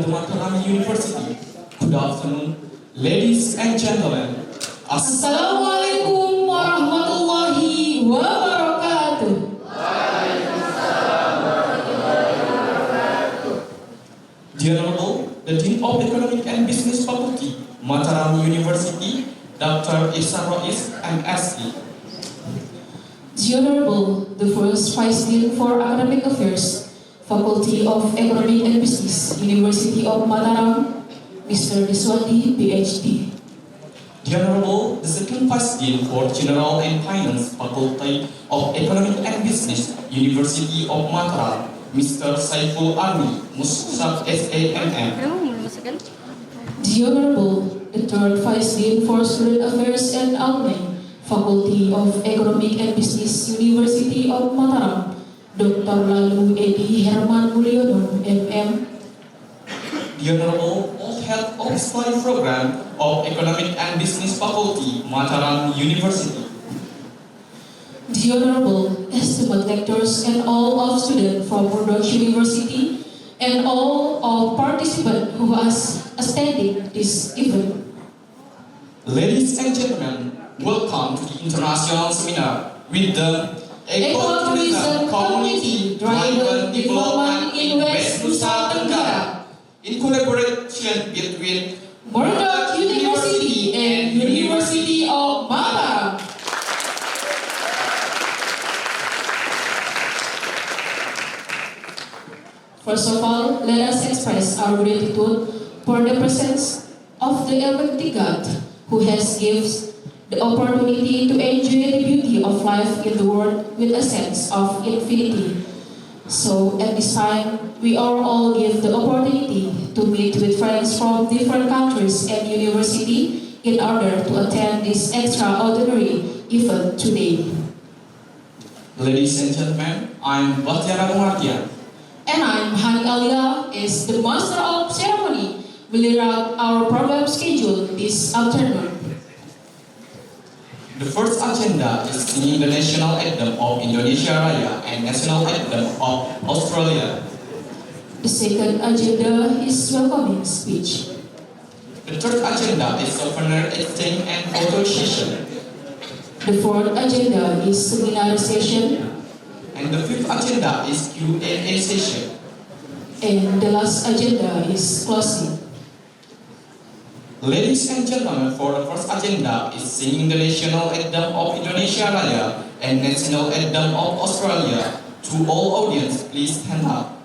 the Mataram University. Good afternoon, ladies and gentlemen. Assalamualaikum warahmatullahi wabarakatuh. The Honorable, the Dean of Economic and Business Faculty, Mataram University, Dr. Ihsan Rais, MSc. The Honorable, the first Vice Dean for Academic Affairs, Faculty of Economic and Business, University of Mataram, Mr. Diswandi, PhD. The Honorable, the second Vice Dean for General and Finance, Faculty of Economic and Business, University of Mataram, Mr. Saiful Army, Musab SAMM. The Honorable, the third Vice Dean for Student Affairs and Alumni, Faculty of Economic and Business, University of Mataram, Dr. Lalu Edi Herman Mulyono, MM. The Honorable, Old Head of Study Program of Economic and Business Faculty, Mataram University. The Honorable, esteemed lectors and all of students from Murdoch University and all of participants who are attending this event. Ladies and gentlemen, welcome to the international seminar with the Ecotourism Community Driven Development in West Nusa Tenggara, in collaboration between Murdoch University and University of Mataram. First of all, let us express our gratitude for the presence of the Almighty God, who has given the opportunity to enjoy the beauty of life in the world with a sense of infinity. So at this time, we are all give the opportunity to meet with friends from different countries and university in order to attend this extraordinary event today. Ladies and gentlemen, I'm Bastiana Mumartian. And I'm Hani Alia, is the master of ceremony, will lead out our program schedule this afternoon. The first agenda is singing the national anthem of Indonesia Raya and national anthem of Australia. The second agenda is welcoming speech. The third agenda is souvenir exchange and photo session. The fourth agenda is seminar session. And the fifth agenda is Q&A session. And the last agenda is closing. Ladies and gentlemen, for the first agenda is singing the national anthem of Indonesia Raya and national anthem of Australia. To all audience, please stand up.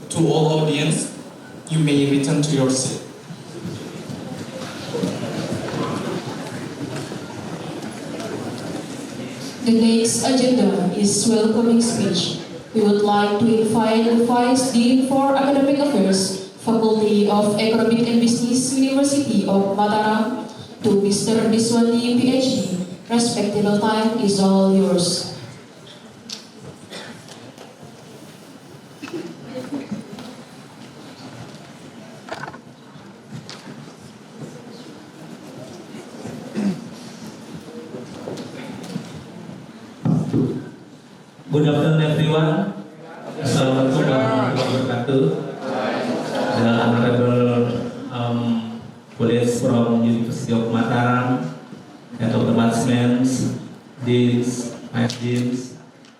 To all audience, you may return to your seat. The next agenda is welcoming speech. We would like to invite the Vice Dean for Academic Affairs, Faculty of Economic and Business, University of Mataram, to Mr. Diswandi, PhD. Respectable time is all yours. Good afternoon, everyone. Assalamualaikum warahmatullahi wabarakatuh. The honorable colleagues from University of Mataram, head of departments, deans, vice deans,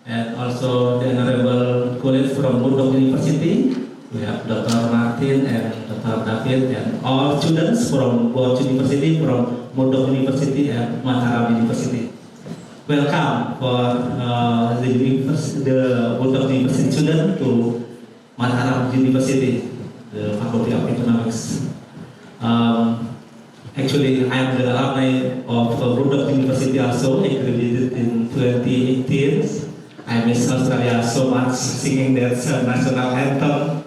and also the honorable colleagues from Murdoch University. We have Dr. Martin and Dr. David, and all students from both university, from Murdoch University and Mataram University. Welcome for the Murdoch University student to Mataram University, the Faculty of Economics. Actually, I am the alumni of Murdoch University also. I graduated in 2018. I miss Australia so much. Singing that national anthem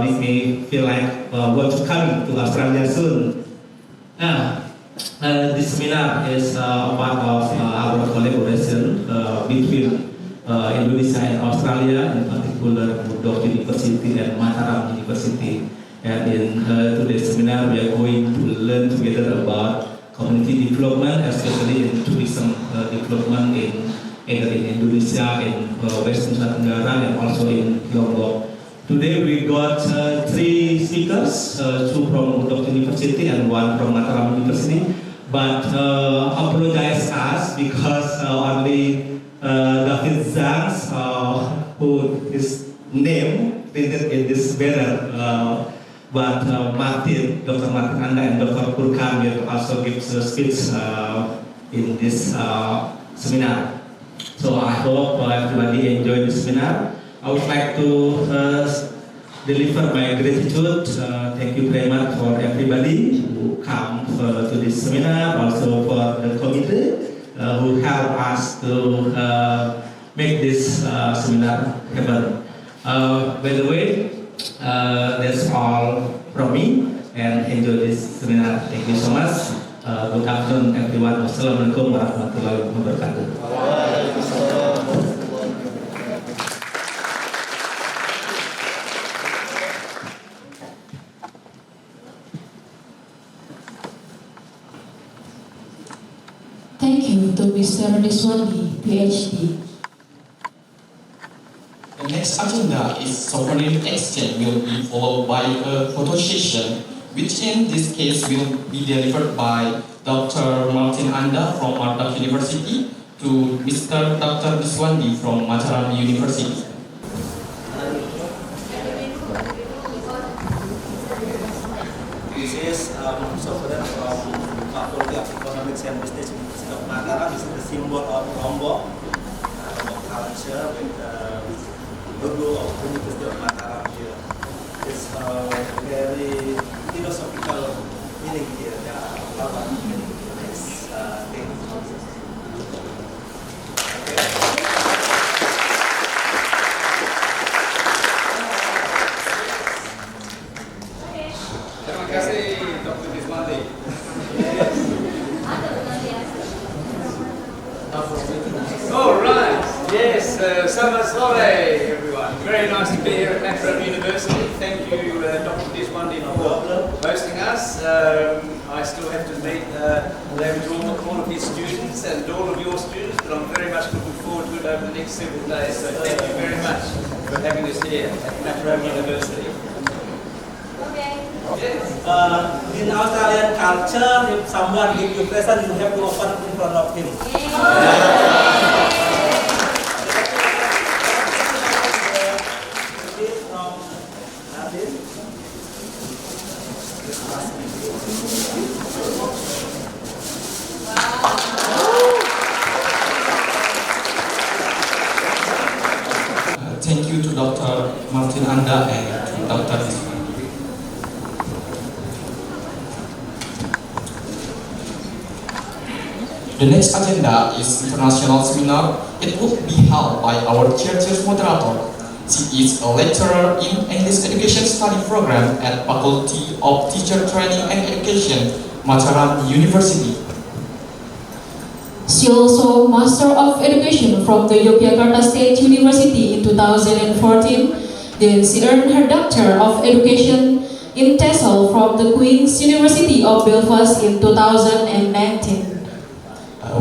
make me feel like want to come to Australia soon. This seminar is part of our collaboration between Indonesia and Australia, in particular Murdoch University and Mataram University. And in today's seminar, we are going to learn together about community development, especially in tourism development in either in Indonesia, in Western Nusa Tenggara, and also in Lombok. Today we got 3 speakers, 2 from Murdoch University and 1 from Mataram University. But apologize us because only David Zangs, who his name printed in this banner, but Martin, Dr. Martin Anda and Dr. Purkan will also give a speech in this seminar. So I hope everybody enjoy this seminar. I would like to deliver my gratitude. Thank you very much for everybody who come to this seminar, also for the committee who help us to make this seminar happen. By the way, that's all from me, and enjoy this seminar. Thank you so much. Good afternoon, everyone. Wassalamualaikum warahmatullahi wabarakatuh. Thank you to Mr. Diswandi, PhD. The next agenda is sovereign exchange will be followed by a photo session, which in this case will be delivered by Dr. Martin Anda from Murdoch University to Mr. Dr. Diswandi from Mataram University. This is sovereign from Faculty of Economics and Business University of Mataram. This is the symbol of Lombok, culture with logo of University of Mataram here. It's very philosophical meaning here. There are a lot of meaning in this thing. Terima kasih Dr. Diswandi. All right. Yes, selamat sore, everyone. Very nice to be here at Mataram University. Thank you, Dr. Diswandi, for hosting us. I still have to meet all of his students and all of your students, but I'm very much looking forward to it over the next several days. So thank you very much for having us here at Mataram University. Yes. In Australian culture, if someone gives you present, you have to open in front of him. Thank you to Dr. Martin Anda and to Dr. Disman. The next agenda is international seminar. It will be held by our church's moderator. She is a lecturer in English Education Study Program at Faculty of Teacher Training and Education, Mataram University. She also Master of Education from the Yogyakarta State University in 2014. Then she earned her Doctor of Education in TESOL from the Queen's University of Belfast in 2019.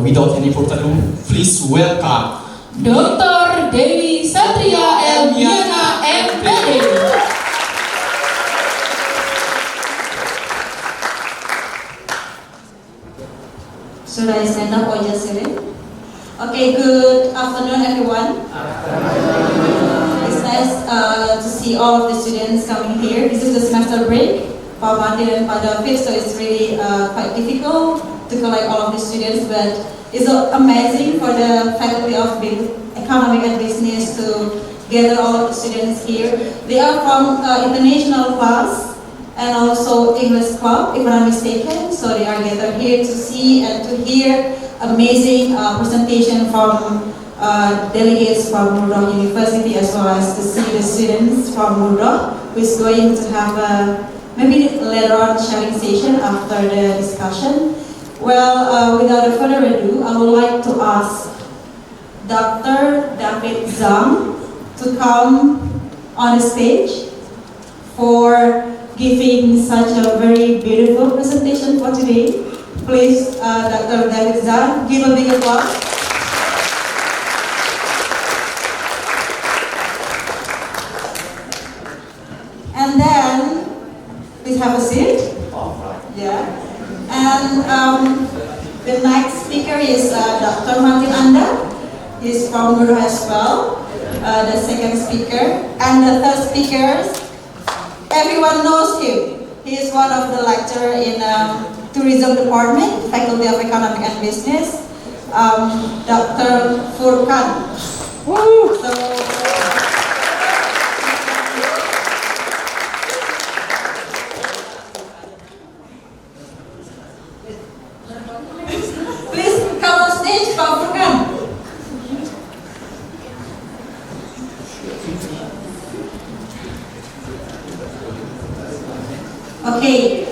Without any further ado, please welcome Dr. Dewi Satria Elmiana MPD. Should I stand up or just sit in? Okay, good afternoon everyone. It's nice to see all of the students coming here. This is the semester break for Martin and for David, so it's really quite difficult to collect all of the students, but it's amazing for the Faculty of Economic and Business to gather all of the students here. They are from international class and also English club, if I'm not mistaken. So they are gathered here to see and to hear amazing presentation from delegates from Murdoch University, as well as to see the students from Murdoch, who is going to have maybe later on sharing session after the discussion. Well, without further ado, I would like to ask Dr. David Zhang to come on the stage for giving such a very beautiful presentation for today. Please, Dr. David Zhang, give a big applause. And then, please have a seat. Yeah. And the next speaker is Dr. Martin Anda. He's from Murdoch as well. The second speaker. And the third speaker, everyone knows him. He is one of the lecturers in Tourism Department, Faculty of Economic and Business, Dr. Furkan. Woo! Please come on stage, Pak Furkan. Okay,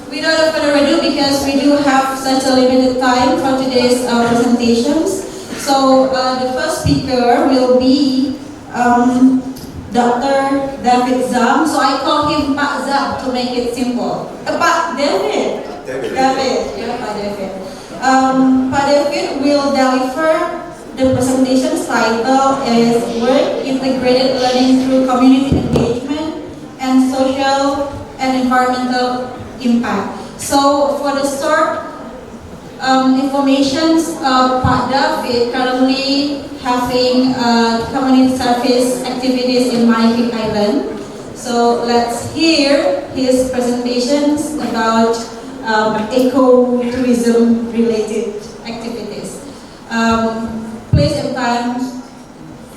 without further ado, because we do have such a limited time for today's presentations, so the first speaker will be Dr. David Zhang. So I call him Pak Zhang to make it simple. Pak David. David. Yeah, Pak David. Pak David will deliver the presentation's title is Work Integrated Learning Through Community Engagement and Social and Environmental Impact. So for the start information, Pak David currently having community service activities in Manipik Island. So let's hear his presentations about ecotourism related activities. Place and time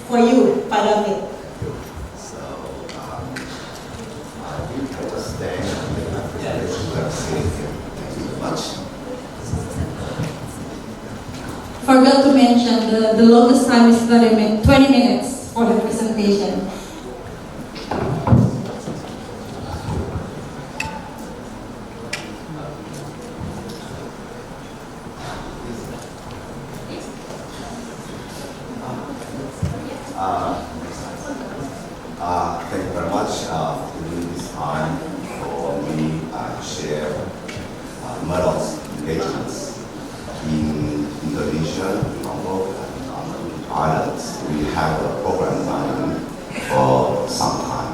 for you, Pak David. Forgot to mention the longest time is 20 minutes for the presentation. Thank you very much for giving this time for me to share Murdoch's engagements in Indonesia, Lombok, and islands. We have a program running for some time.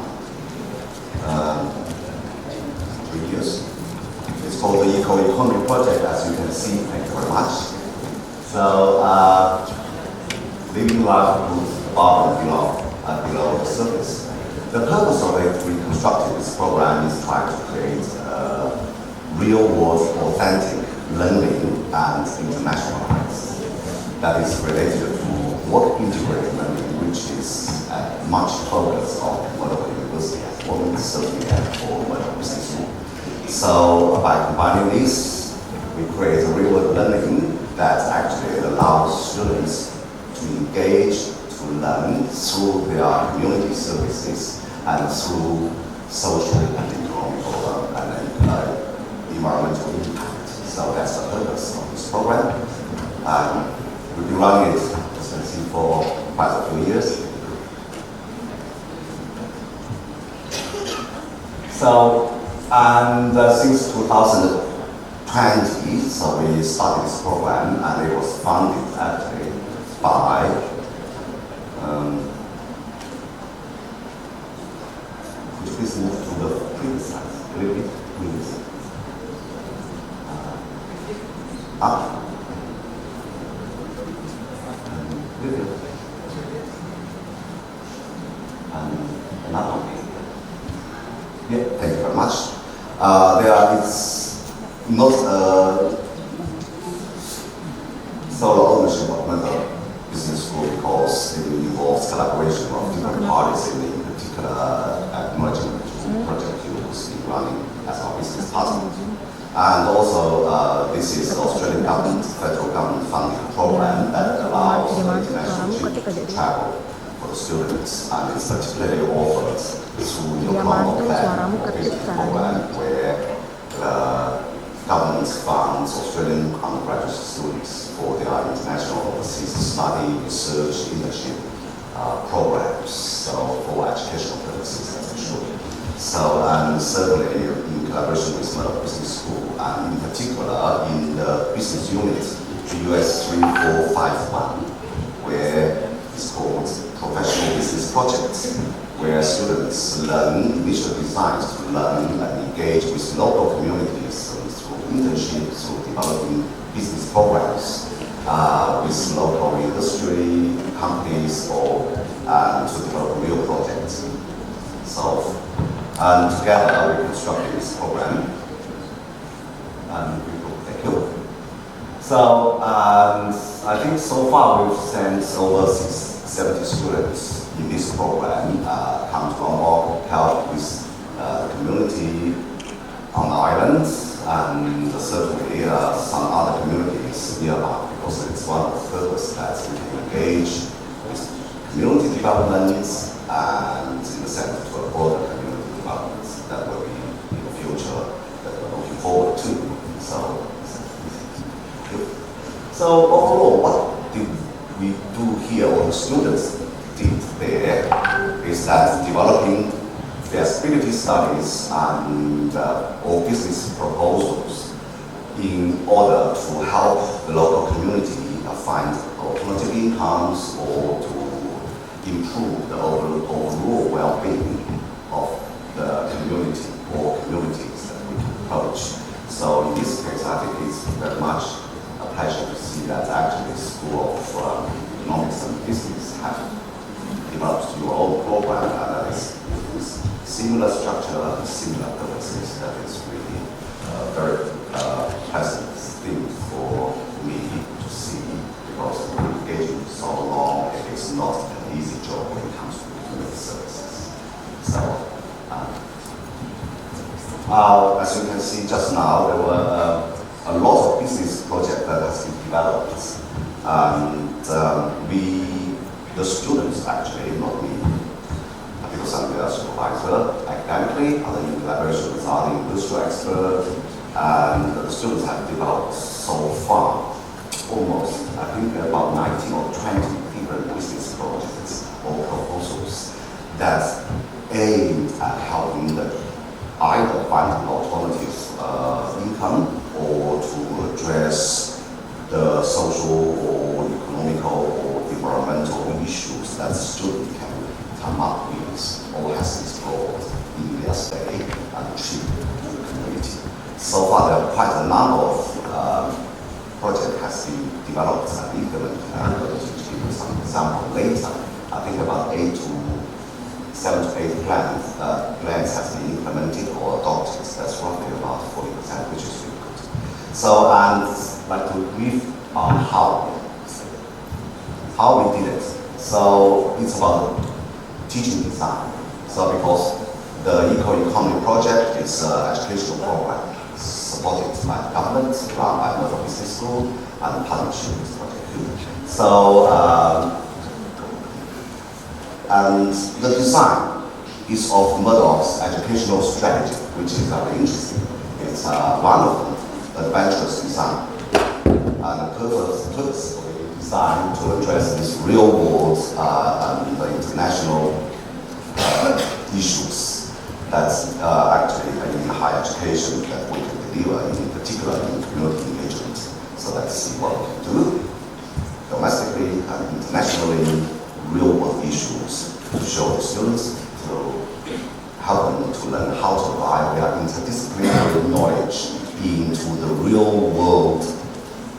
Previous. It's called the Eco-Economy Project, as you can see. Thank you very much. So, living life above and below the surface. The purpose of it, we constructed this program is trying to create real-world, authentic learning and internationalize. That is related to work integrated learning, which is much focus of Murdoch University as well. certainly and for Murdoch Business School. So by combining this, we create a real-world learning that actually allows students to engage, to learn through their community services and through social and economical and environmental impact. So that's the purpose of this program. We've been running it, as you can see, for quite a few years. So, and since 2020, so we started this program, and it was funded actually by could you please move to the previous slide? Please. Another one. Yeah, thank you very much. It's not solo ownership of Murdoch Business School because it involves collaboration of different parties, in particular emerging project you will see running as our business partner. And also, this is the Australian government, federal government funding program that allows international travel for the students, and it's particularly offered through the global program where government funds Australian undergraduate students for their international overseas study, research, internship programs, so for educational purposes, that's for sure. So, and certainly in collaboration with Murdoch Business School, and in particular in the business unit, the US 3451, where it's called Professional Business Projects, where students learn initial designs to learn and engage with local communities through internships, through developing business programs with local industry companies, or to develop real projects. So, and together we constructed this program, and thank you. So, I think so far we've sent over 70 students in this program come to Lombok, help with the community on the island, and certainly some other communities nearby, because it's one of the purposes that we can engage with community developments and in the center to a broader community development that will be in the future that we're looking forward to. So overall, what did we do here, or the students did there, is that developing feasibility studies and or business proposals in order to help the local community find alternative incomes or to improve the overall well-being of the community or communities that we approach. So in this case, I think it's very much a pleasure to see that actually the School of Economics and Business have developed your own program that is similar structure and similar purposes. That is really very pleasant thing for me to see, because engaging so long, it is not an easy job when it comes to community services. So, as you can see just now, there were a lot of business projects that has been developed, and the students actually, not me, because I'm the supervisor academically, other in collaboration with other industrial experts, and the students have developed so far almost, I think, about 19 or 20 different business projects or proposals that aim at helping them either find an alternative income or to address the social or economical or environmental issues that the student can come up with or has explored in their stay and trip to the community. So far, there are quite a number of projects has been developed and implemented, and I'm going to give you some example later. I think about 7 to 8 plans has been implemented or adopted. That's roughly about 40%, which is really good. So, and I'd like to brief on how we did it. So it's about teaching design. So because The Eco-Economy project is an educational program supported by the government, run by Murdoch Business School, and partnership with Project Q. So, and the design is of Murdoch's educational strategy, which is very interesting. It's one of the adventurous design, and purposefully designed to address these real world and the international issues that's actually in higher education that we can deliver, in particular in community engagement. So let's see what we can do domestically and internationally, real world issues to show the students, to help them to learn how to apply their interdisciplinary knowledge into the real world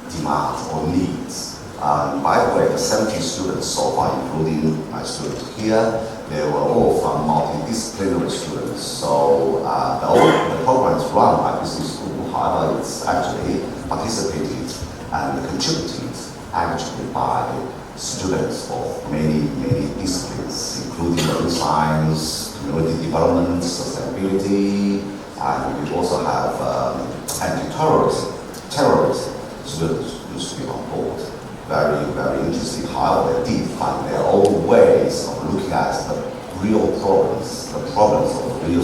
demands or needs. By the way, the 70 students so far, including my student here, they were all from multidisciplinary students. So the program is run by business school, however, it's actually participated and contributed actually by students of many disciplines, including marine science, community development, sustainability, and we also have terrorism students used to be on board. Very interesting how they did find their own ways of looking at the real problems, the problems of the real,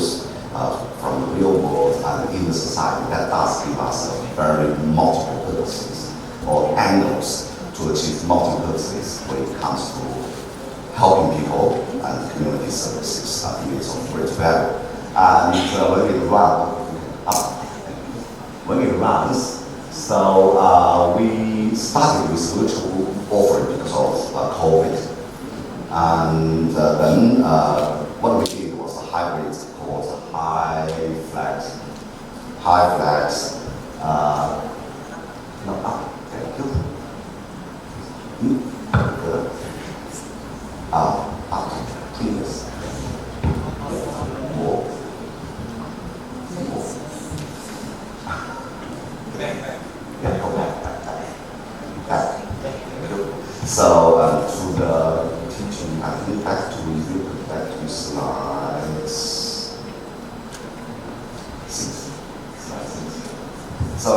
from the real world and in the society. That does give us a very multiple purposes or angles to achieve multiple purposes when it comes to helping people and community services. I think it's of great value. And when it runs, so we started with virtual offering because of COVID, and then what we did was a hybrid called high flex. Thank you. Good. Previous. More. Yeah, go back. So to the teaching, I think back to slides 6. So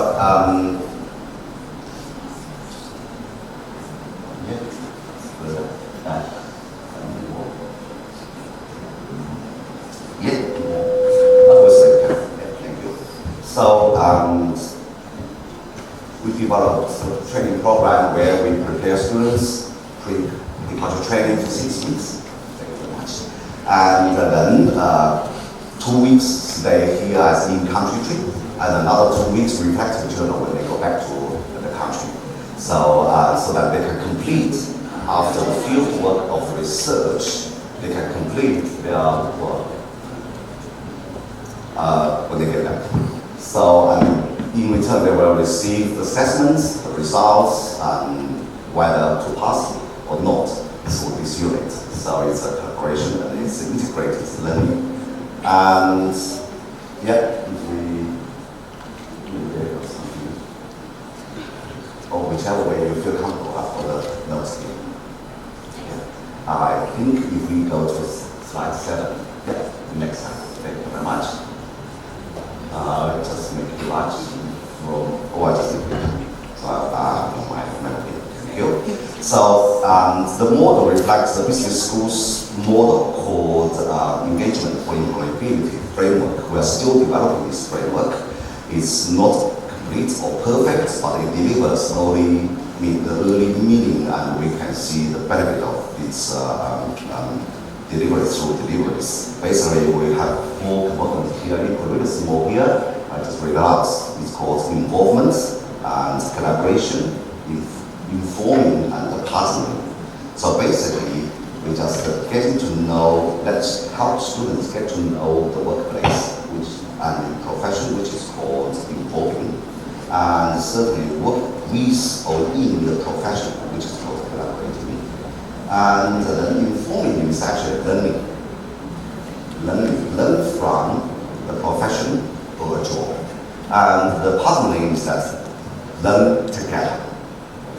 thank you. So we developed a training program where we prepare students pre-cultural training for 6 weeks. Thank you very much. And then 2 weeks stay here as in-country trip, and another 2 weeks reflective journal when they go back to the country. So so that they can complete, after the field work of research, they can complete their work when they get back. So in return, they will receive assessments, the results, and whether to pass or not through this unit. So it's a preparation and it's integrated learning. And yeah, or whichever way you feel comfortable for the notes here. Yeah. I think if we go to slide 7, yeah, next time. Thank you very much. Just make it large from, I just did it. So my memory. Thank you. So the model reflects the business school's model called Engagement for Employability framework. We are still developing this framework. It's not complete or perfect, but it delivers only the early meaning, and we can see the benefit of its delivery through deliveries. Basically, we have 4 components here. Included small here. I just read out. It's called involvement and collaboration, informing and partnering. So basically, we just getting to know. Let's help students get to know the workplace, and the profession, which is called involving, and certainly work with or in the profession, which is called collaborating. And then informing is actually learning from the profession or a job. And the partnering is that learn together.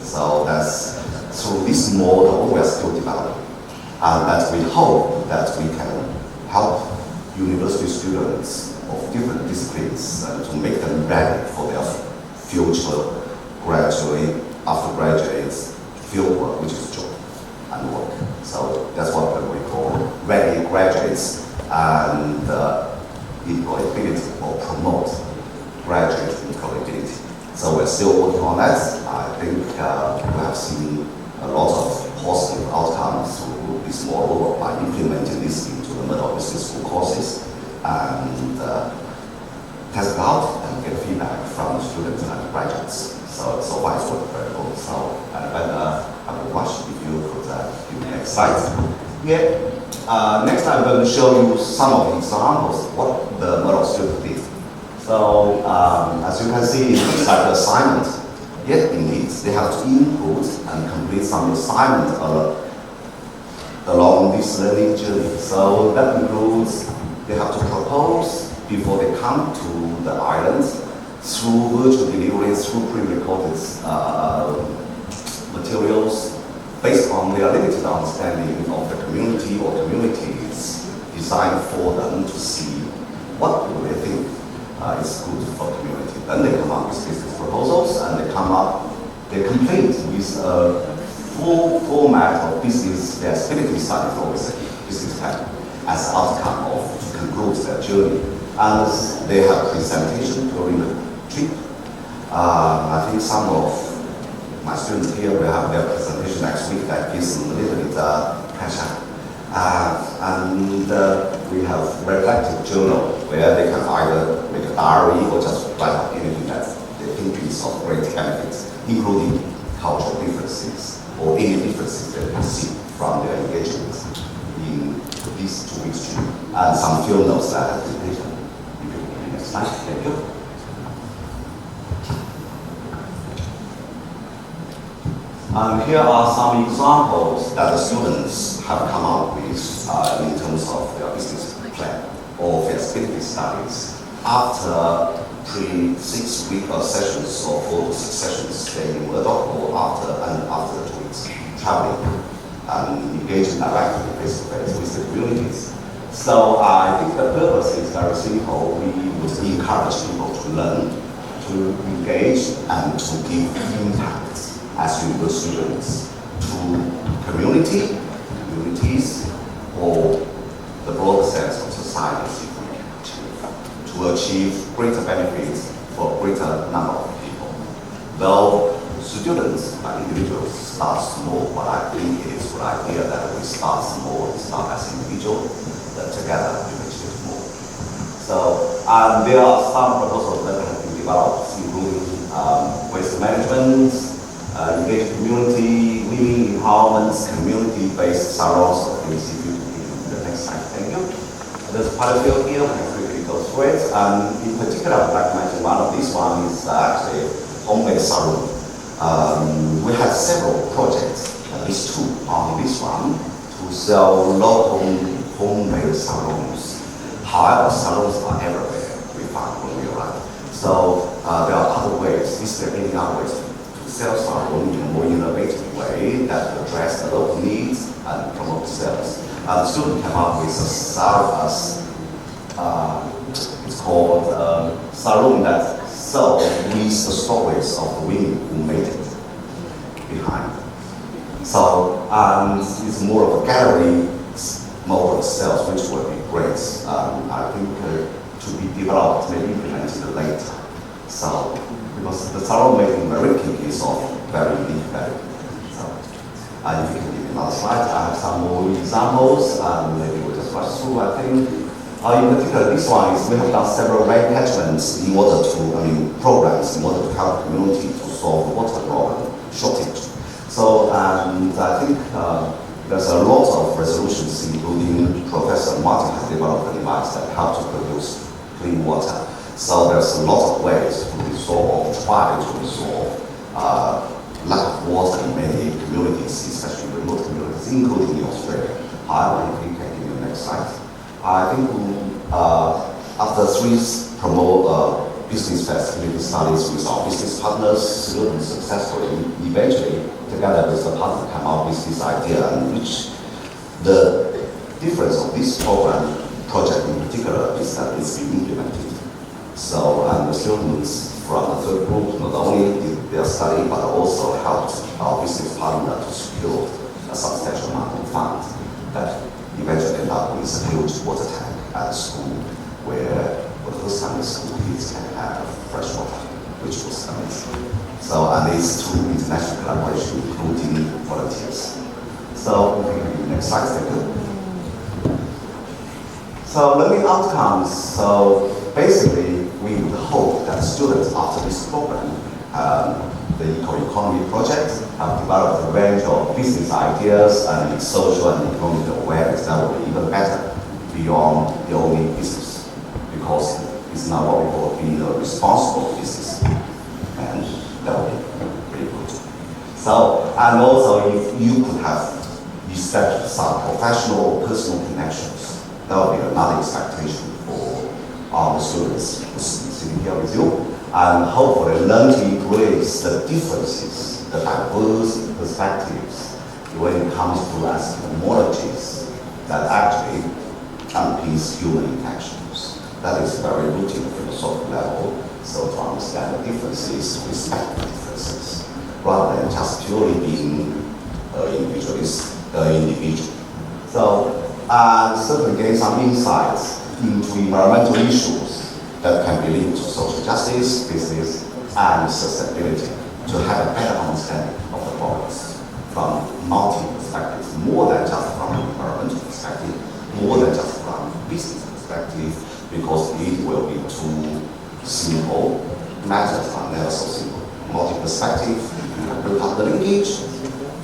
So that's through this model we are still developing, and that we hope that we can help university students of different disciplines and to make them ready for their future after graduates field work, which is job and work. So that's what we call ready graduates and employability or promote graduate employability. So we're still working on that. I think we have seen a lot of positive outcomes through this model by implementing this into the Murdoch Business School courses and test it out and get feedback from the students and graduates. So far it's worked very well. So I would watch if you could give the next slide. Yeah. Next I'm going to show you some of the examples of what the Murdoch students did. So as you can see, it's like an assignment. Yet indeed, they have to input and complete some assignment along this learning journey. So that includes they have to propose before they come to the island through virtual deliveries, through pre-recorded materials, based on their limited understanding of the community or communities, designed for them to see what do they think is good for the community. Then they come up with business proposals and they complete with a full format of business, their feasibility study for business plan as outcome of to conclude their journey. And they have presentation during the trip. I think some of my students here will have their presentation next week that gives them a little bit pressure. And we have reflective journal where they can either make a diary or just write up anything that they think is of great benefits, including cultural differences or any differences that they see from their engagement in these 2 weeks trip. And some field notes that have been taken. Next slide, thank you. And here are some examples that the students have come up with in terms of their business plan or feasibility studies after 6-week sessions or 4 to 6 sessions staying in Murdoch or after the 2 weeks traveling and engaging directly face-to-face with the communities. So I think the purpose is very simple. We would encourage people to learn, to engage, and to give impact as university students to communities, or the broader sense of society to achieve greater benefits for a greater number of people. Though students and individuals start small, but I think it is a good idea that we start small, start as individuals, that together we achieve more. So there are some proposals that have been developed, including waste management, engaged community, women empowerment, community-based salons of things. If you the next slide, thank you. There's quite a few here, we can quickly go through it. And in particular, I would like to mention one of these one is actually home-based salon. We had several projects, at least 2 on this one, to sell local home-made salons. However, salons are everywhere, we find when we arrive. So there are other ways, is there any other ways to sell salon in a more innovative way that address the local needs and promote sales? The student came up with a salon, it's called salon that sells with the stories of the women who made it behind. So it's more of a gallery mode of sales, which would be great. I think to be developed, maybe implemented later. So because the salon making very quick is of very unique value. So if you can give me another slide, I have some more examples. Maybe we'll just rush through. I think in particular, this one is we have done several rain catchments in order to, programs in order to help the community to solve the water problem shortage. So I think there's a lot of resolutions, including Professor Martin has developed a device that helps to produce clean water. So there's a lot of ways to resolve, try to resolve lack of water in many communities, especially remote communities, including in Australia. However, if we can give you the next slide. I think after 3 business feasibility studies with our business partners, students successfully, eventually, together with the partner, come up with this idea, and which the difference of this program project in particular is that it's being implemented. So, and the students from the third group not only did their study, but also helped our business partner to secure a substantial amount of funds that eventually ended up with a huge water tank at the school, where for the first time the school kids can have fresh water, which was amazing. So, and it's through international collaboration, including volunteers. So, next slide, thank you. So, learning outcomes. So, basically, we would hope that students after this program, the eco-economy project, have developed a range of business ideas and social and economic awareness that will be even better beyond the only business, because it's now what we call being a responsible business, and that will be pretty good. So, and also if you could have established some professional or personal connections, that would be another expectation for all the students sitting here with you, and hopefully learn to embrace the differences, the diverse perspectives when it comes to epistemologies that actually underpins human interactions. That is very rooted at the philosophical level, so to understand the differences, respect the differences, rather than just purely being individual. So, and certainly gain some insights into environmental issues that can be linked to social justice, business, and sustainability, to have a better understanding of the problems from multiple perspectives, more than just from an environmental perspective, more than just from business perspective, because it will be too simple. Matters are never so simple. Multi-perspective, you can build up the linkage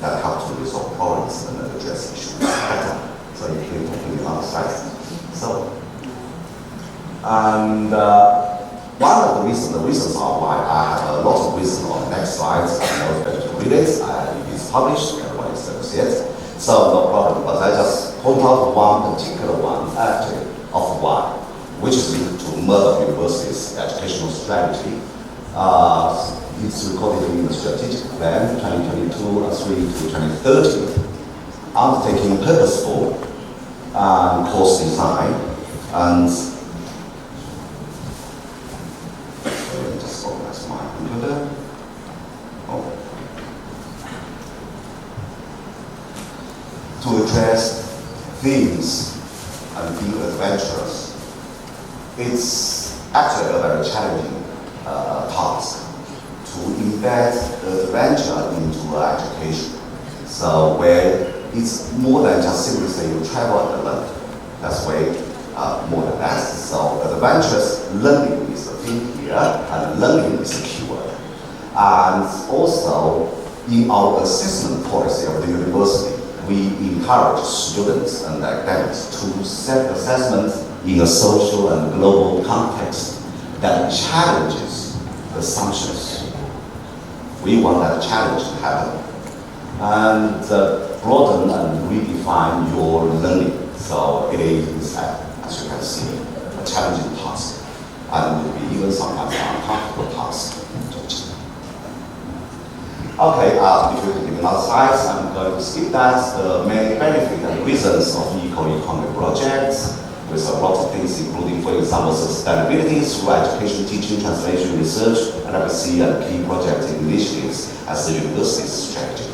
that help to resolve problems and address issues better. So you can continue on the slide. So, and one of the reasons are why I have a lot of reasons on the next slides. I know better to read it. It is published, everyone is going to see it. So no problem, but I just point out one particular one, actually, of why, which is linked to Murdoch University's educational strategy. It's recorded in the strategic plan 2022-3 to 2030, undertaking purposeful course design and just organize my computer. To address themes and be adventurous. It's actually a very challenging task to embed adventure into education. So where it's more than just simply say you travel and learn. That's way more than that. So adventurous learning is the thing here, and learning is the keyword. And also in our assessment policy of the university, we encourage students and academics to set assessments in a social and global context that challenges assumptions. We want that challenge to happen. And broaden and redefine your learning. So it is, as you can see, a challenging task, and will be even sometimes an uncomfortable task to achieve. Okay, if you can give another slide, I'm going to skip that. The main benefit and reasons of eco-economy projects, with a lot of things, including, for example, sustainability through education, teaching, translation, research, advocacy, and key project initiatives as the university's strategy.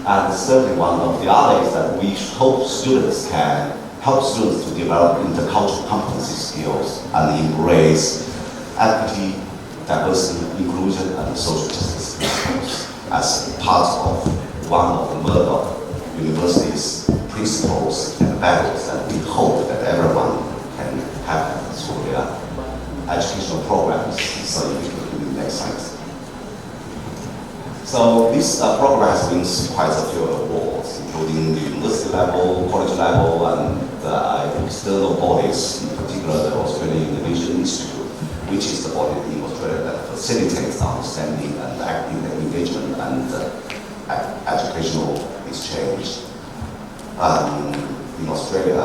And certainly one of the other is that we hope students can help students to develop intercultural competency skills and embrace equity, diversity, inclusion, and social justice principles as part of one of the Murdoch University's principles and values that we hope that everyone can have through their educational programs. So if you can do the next slide. So this program has won quite a few awards, including the university level, college level, and external bodies, in particular the Australian Innovation Institute, which is the body in Australia that facilitates understanding and active engagement and educational exchange in Australia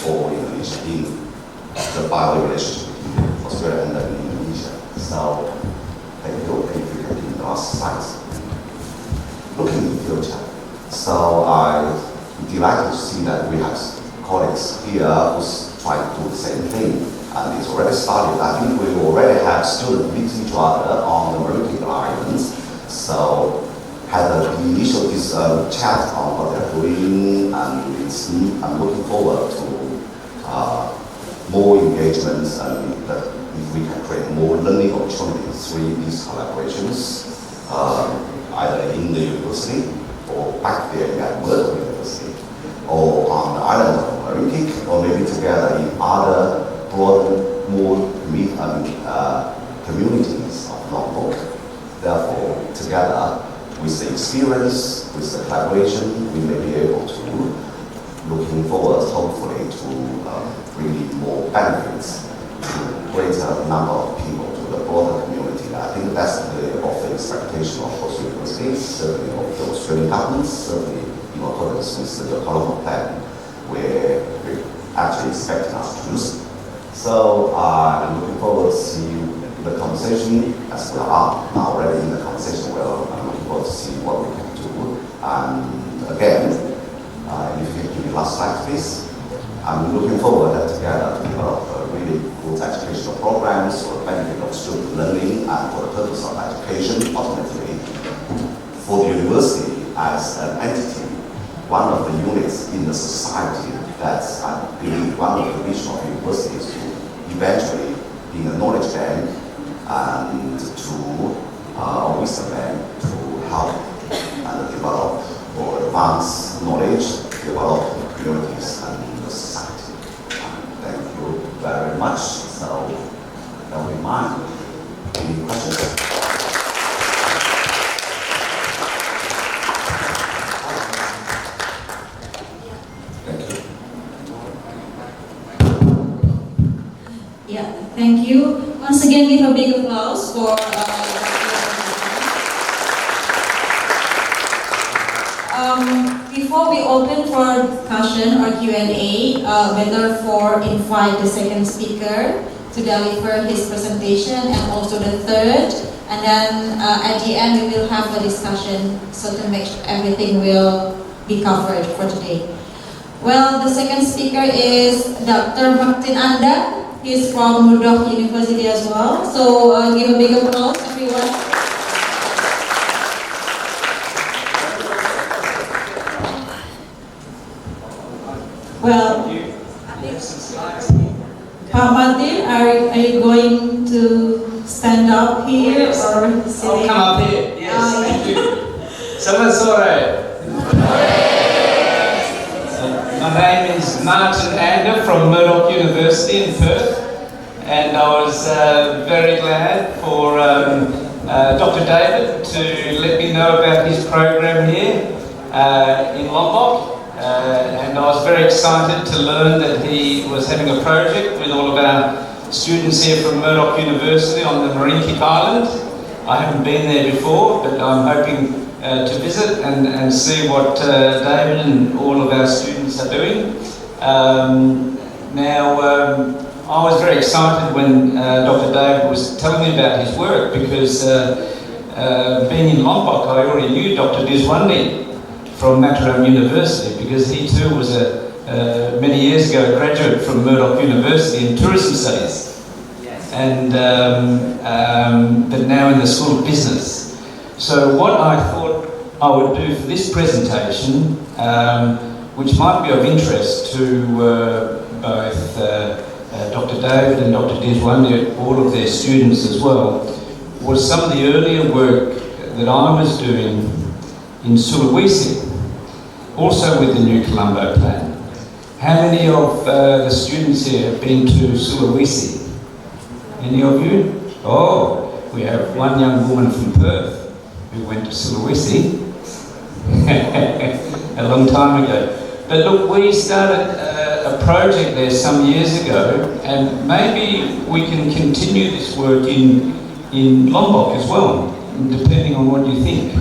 for Indonesia, in the bio relationship between Australia and Indonesia. So thank you. If you can give the last slide. Looking in the future, so I'm delighted to see that we have colleagues here who's trying to do the same thing. And it's already started. I think we already have students meet each other on the Murdoch Islands. So had the initial chat on what they're doing, and I'm looking forward to more engagements, and that if we can create more learning opportunities through these collaborations, either in the university or back there at Murdoch University, or on the island of Murdoch, or maybe together in other broader, more communities of Lombok. Therefore, together with the experience, with the collaboration, we may be able to, looking forward, hopefully, to bring more benefits to a greater number of people, to the broader community. I think that's the expectation of those universities, certainly of the Australian governments, certainly in accordance with the colonial plan, where we're actually expecting us to do so. So I'm looking forward to see the conversation, as we are now already in the conversation. Well, I'm looking forward to see what we can do. And again, if you can give me last slide, please. I'm looking forward together to develop really good educational programs for the benefit of student learning and for the purpose of education, ultimately for the university as an entity, one of the units in the society that's, I believe, one of the vision of universities to eventually be a knowledge bank and to a wisdom bank to help and develop or advance knowledge, develop communities and the society. Thank you very much. So that will be mine. Any questions? Yeah, thank you. Once again, give a big applause for before we open for discussion or Q&A, better for invite the second speaker to deliver his presentation and also the third. And then at the end, we will have a discussion so to make sure everything will be covered for today. Well, the second speaker is Dr. Martin Anda. He's from Murdoch University as well. So give a big applause, everyone. Well, Pak Martin, are you going to stand up here or sitting? I'll come up here. Yes, thank you. Selamat sore. My name is Martin Anda from Murdoch University in Perth, and I was very glad for Dr. David to let me know about his program here in Lombok. And I was very excited to learn that he was having a project with all of our students here from Murdoch University on the Murdoch Island. I haven't been there before, but I'm hoping to visit and see what David and all of our students are doing. I was very excited when Dr. David was telling me about his work, because being in Lombok, I already knew Dr. Diswandi from Mataram University, because he too was many years ago a graduate from Murdoch University in tourism studies, and but now in the School of Business. So what I thought I would do for this presentation, which might be of interest to both Dr. David and Dr. Diswandi, all of their students as well, was some of the earlier work that I was doing in Sulawesi, also with the New Colombo Plan. How many of the students here have been to Sulawesi? Any of you? Oh, we have one young woman from Perth who went to Sulawesi a long time ago. But look, we started a project there some years ago, and maybe we can continue this work in Lombok as well, depending on what you think.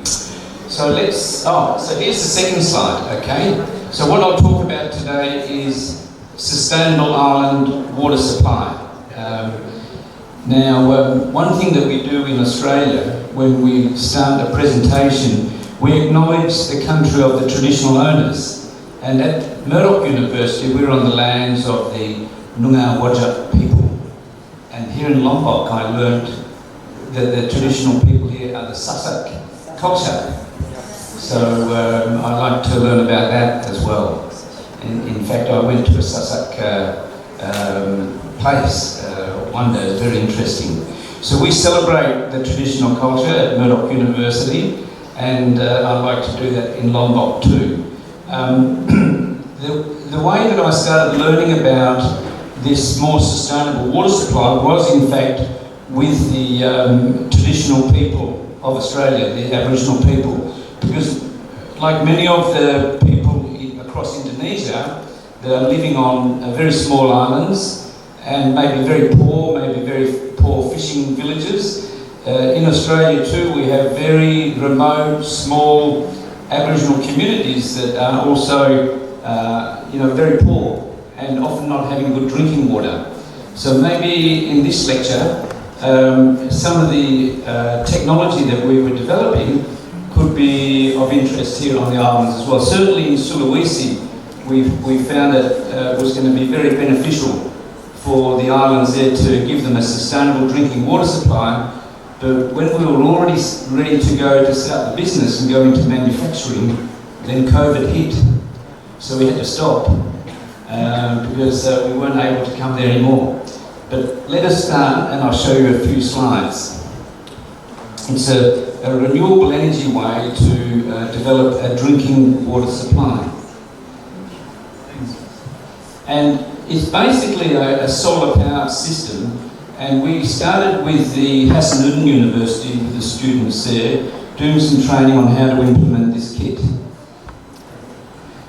So so here's the second slide, okay? So what I'll talk about today is sustainable island water supply. One thing that we do in Australia, when we start a presentation, we acknowledge the country of the traditional owners. And at Murdoch University, we're on the lands of the Noongar Whadjuk people. And here in Lombok, I learned that the traditional people here are the Sasak culture. So I like to learn about that as well. In fact, I went to a Sasak place one day. It was very interesting. So we celebrate the traditional culture at Murdoch University, and I'd like to do that in Lombok too. The way that I started learning about this more sustainable water supply was in fact with the traditional people of Australia, the Aboriginal people, because like many of the people across Indonesia, they are living on very small islands and maybe very poor fishing villages. In Australia too, we have very remote, small Aboriginal communities that are also, very poor and often not having good drinking water. So maybe in this lecture, some of the technology that we were developing could be of interest here on the islands as well. Certainly in Sulawesi, we found that it was going to be very beneficial for the islands there to give them a sustainable drinking water supply. But when we were already ready to go to set up the business and go into manufacturing, then COVID hit. So we had to stop because we weren't able to come there anymore. But let us start, and I'll show you a few slides. It's a renewable energy way to develop a drinking water supply. And it's basically a solar powered system, and we started with the Hasanuddin University, with the students there, doing some training on how to implement this kit.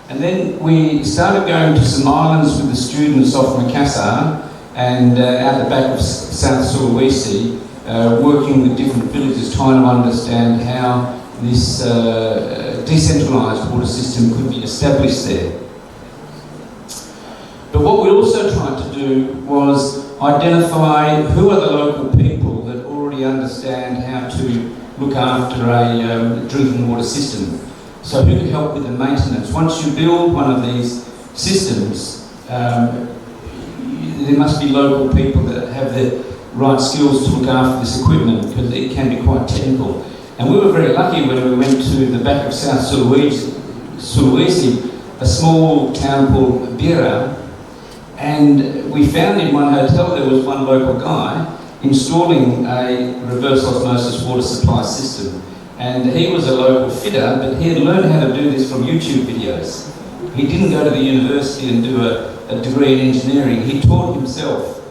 And then we started going to some islands with the students off Makassar and out the back of South Sulawesi, working with different villages, trying to understand how this decentralised water system could be established there. But what we also tried to do was identify who are the local people that already understand how to look after a drinking water system. So who can help with the maintenance? Once you build one of these systems, there must be local people that have the right skills to look after this equipment, because it can be quite technical. And we were very lucky when we went to the back of South Sulawesi, a small town called Bira, and we found in one hotel there was one local guy installing a reverse osmosis water supply system. And he was a local fitter, but he had learned how to do this from YouTube videos. He didn't go to the university and do a degree in engineering. He taught himself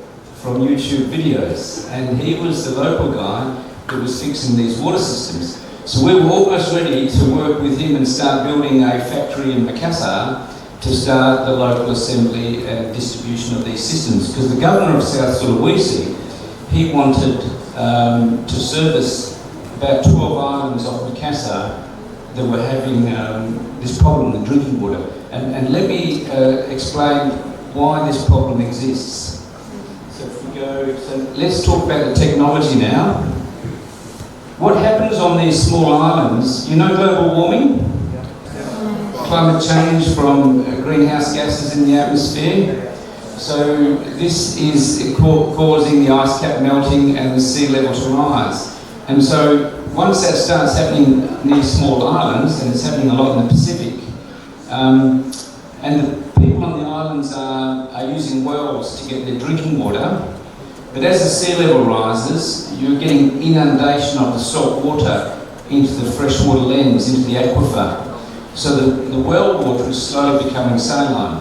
from YouTube videos, and he was the local guy that was fixing these water systems. So we were almost ready to work with him and start building a factory in Makassar to start the local assembly and distribution of these systems. Because the governor of South Sulawesi, he wanted to service about 12 islands off Makassar that were having this problem with drinking water. And let me explain why this problem exists. So if we go, so let's talk about the technology now. What happens on these small islands, you know global warming? Climate change from greenhouse gases in the atmosphere. So this is causing the ice cap melting and the sea level to rise. And so once that starts happening near small islands, and it's happening a lot in the Pacific, and the people on the islands are using wells to get their drinking water, but as the sea level rises, you're getting inundation of the salt water into the freshwater lens, into the aquifer. So the well water is slowly becoming saline,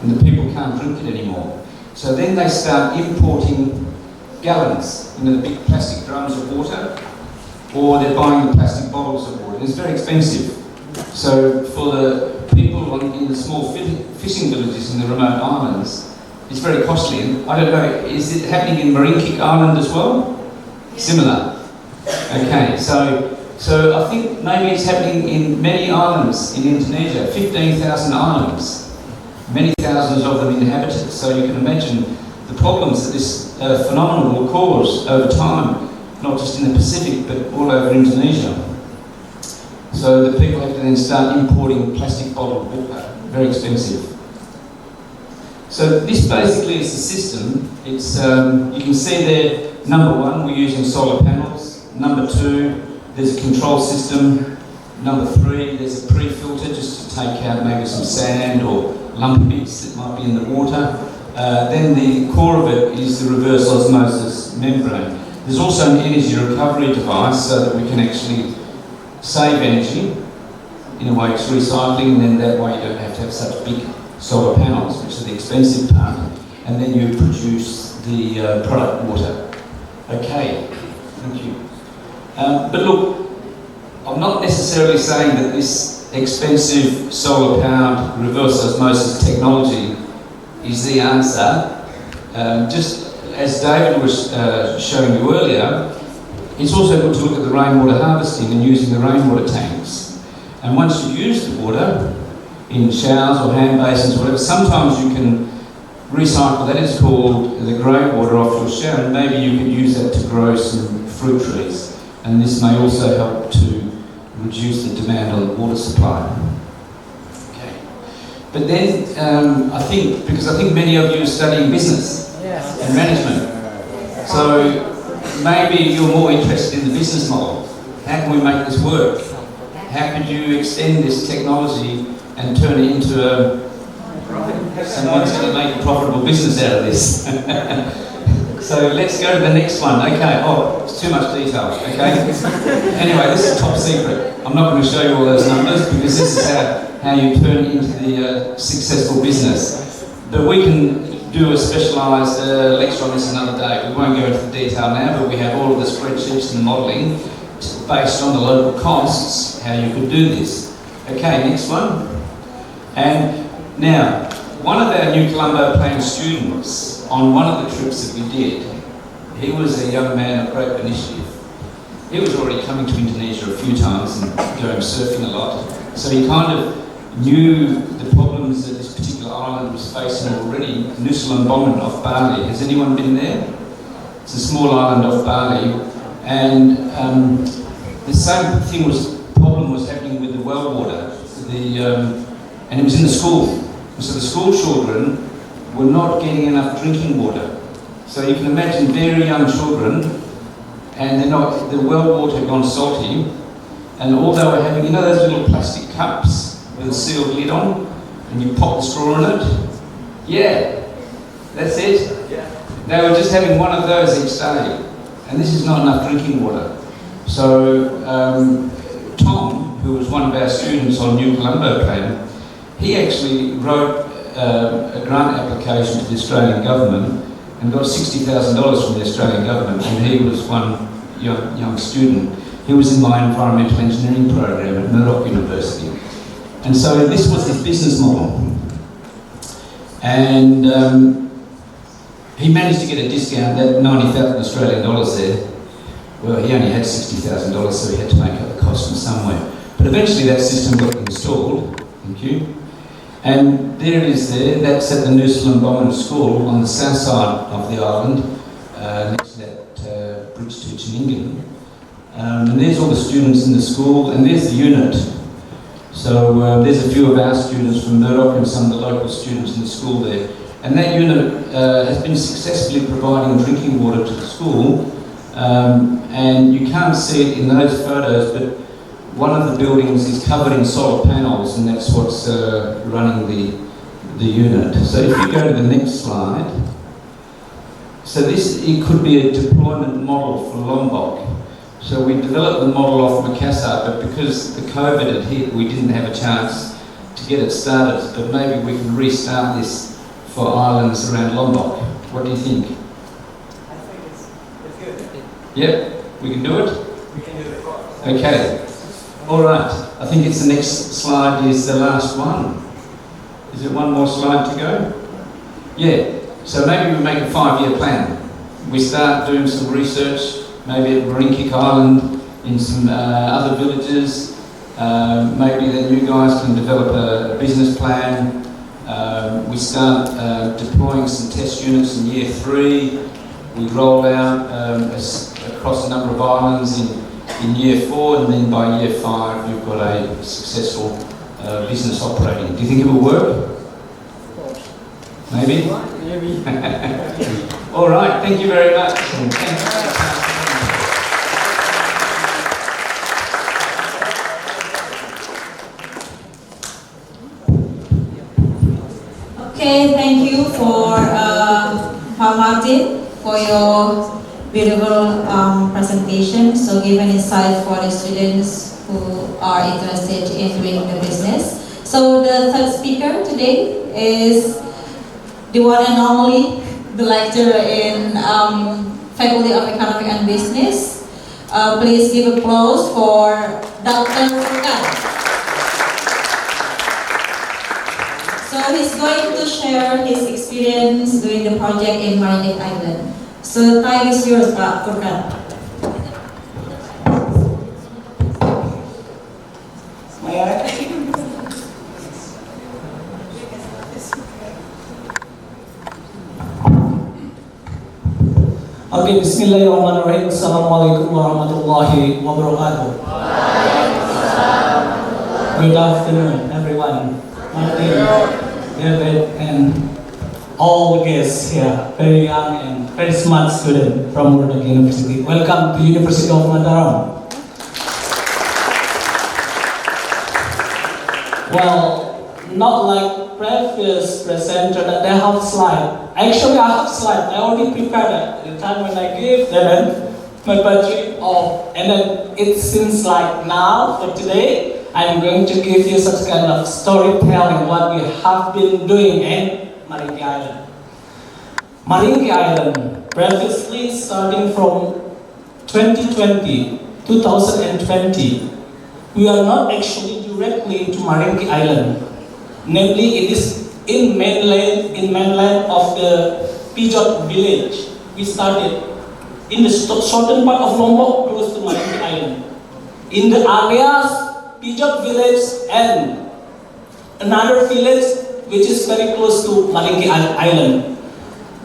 and the people can't drink it anymore. So then they start importing gallons, the big plastic drums of water, or they're buying the plastic bottles of water. It's very expensive. So for the people in the small fishing villages in the remote islands, it's very costly. And I don't know, is it happening in Marinkik Island as well? Similar. Okay, so I think maybe it's happening in many islands in Indonesia, 15,000 islands, many thousands of them inhabited. So you can imagine the problems that this phenomenon will cause over time, not just in the Pacific, but all over Indonesia. So the people have to then start importing plastic bottled water very expensive. So this basically is the system. It's you can see there, number one, we're using solar panels. Number two, there's a control system. Number three, there's a pre-filter just to take out maybe some sand or lumpy bits that might be in the water. Then the core of it is the reverse osmosis membrane. There's also an energy recovery device so that we can actually save energy. In a way, it's recycling, and then that way you don't have to have such big solar panels, which is the expensive part, and then you produce the product water. Okay, thank you. But look, I'm not necessarily saying that this expensive solar-powered reverse osmosis technology is the answer. Just as David was showing you earlier, it's also good to look at the rainwater harvesting and using the rainwater tanks. And once you use the water in showers or hand basins, whatever, sometimes you can recycle that. It's called the grey water off your shower, and maybe you could use that to grow some fruit trees. And this may also help to reduce the demand on the water supply. Okay. But then I think many of you are studying business and management. So maybe you're more interested in the business model. How can we make this work? How could you extend this technology and turn it into someone's going to make a profitable business out of this? So let's go to the next one. Okay, it's too much detail, okay? Anyway, this is top secret. I'm not going to show you all those numbers because this is how you turn it into the successful business. But we can do a specialised lecture on this another day. We won't go into the detail now, but we have all of the spreadsheets and modelling based on the local costs, how you could do this. Okay, next one. And now, one of our New Colombo Plan students, on one of the trips that we did, he was a young man of great initiative. He was already coming to Indonesia a few times and going surfing a lot. So he kind of knew the problems that this particular island was facing already. Nusa Lembongan off Bali. Has anyone been there? It's a small island off Bali. And the same problem was happening with the well water. And it was in the school. So the school children were not getting enough drinking water. So you can imagine very young children, and the well water had gone salty, and all they were having, those little plastic cups with a sealed lid on, and you pop the straw in it? Yeah, that's it. They were just having one of those each day, and this is not enough drinking water. So Tom, who was one of our students on New Colombo Plan, he actually wrote a grant application to the Australian government and got $60,000 from the Australian government, and he was one young student. He was in my environmental engineering program at Murdoch University. And so this was his business model. And he managed to get a discount, that 90,000 Australian dollars there. Well, he only had $60,000, so he had to make up the cost from somewhere. But eventually that system got installed. Thank you. And there it is there, that's at the Nusa Lembongan School on the south side of the island, next to that bridge to Chiningan. And there's all the students in the school, and there's the unit. So there's a few of our students from Murdoch and some of the local students in the school there. And that unit has been successfully providing drinking water to the school. And you can't see it in those photos, but one of the buildings is covered in solar panels, and that's what's running the unit. So if you go to the next slide. So it could be a deployment model for Lombok. So we developed the model off Makassar, but because the COVID had hit, we didn't have a chance to get it started. But maybe we can restart this for islands around Lombok. What do you think? I think it's good. Yep, we can do it? We can do it. Okay. All right, I think it's the next slide is the last one. Is it one more slide to go? Yeah, so maybe we make a 5-year plan. We start doing some research, maybe at Marinkik Island, in some other villages. Maybe then you guys can develop a business plan. We start deploying some test units in year 3. We roll out across a number of islands in year 4, and then by year 5 you've got a successful business operating. Do you think it will work? Maybe? Maybe. All right, thank you very much. Okay, thank you for Pak Martin for your beautiful presentation. So give an insight for the students who are interested in doing the business. So the third speaker today is the one and only, the lecturer in Faculty of Economic and Business. Please give applause for Dr. Furkan. So he's going to share his experience doing the project in Murdoch Island. So the time is yours, Pak Furkan. May I? Okay, Bismillahirrahmanirrahim. Assalamualaikum warahmatullahi wabarakatuh. Good afternoon, everyone. Martin, David, and all the guests here, very young and very smart student from Murdoch University. Welcome to University of Mataram. Well, not like previous presenter that they have slide. Actually, I have slide. I already prepared it at the time when I gave them my battery off, and then it seems like now for today. I'm going to give you such kind of storytelling what we have been doing in Murdoch Island. Murdoch Island, previously starting from 2020, we are not actually directly to Murdoch Island. Namely, it is in mainland of the Pijot village. We started in the southern part of Lombok, close to Murdoch Island. In the areas Pijot village and another village which is very close to Murdoch Island.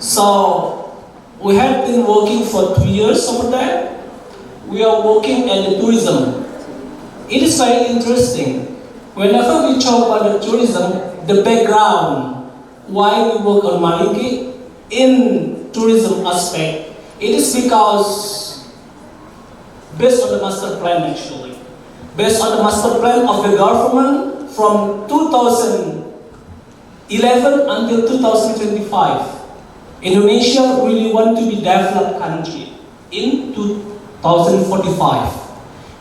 So we have been working for 2 years over there. We are working at the tourism. It is very interesting. Whenever we talk about the tourism, the background, why we work on Murdoch in tourism aspect, it is because based on the master plan actually. Based on the master plan of the government from 2011 until 2025, Indonesia really want to be developed country in 2045.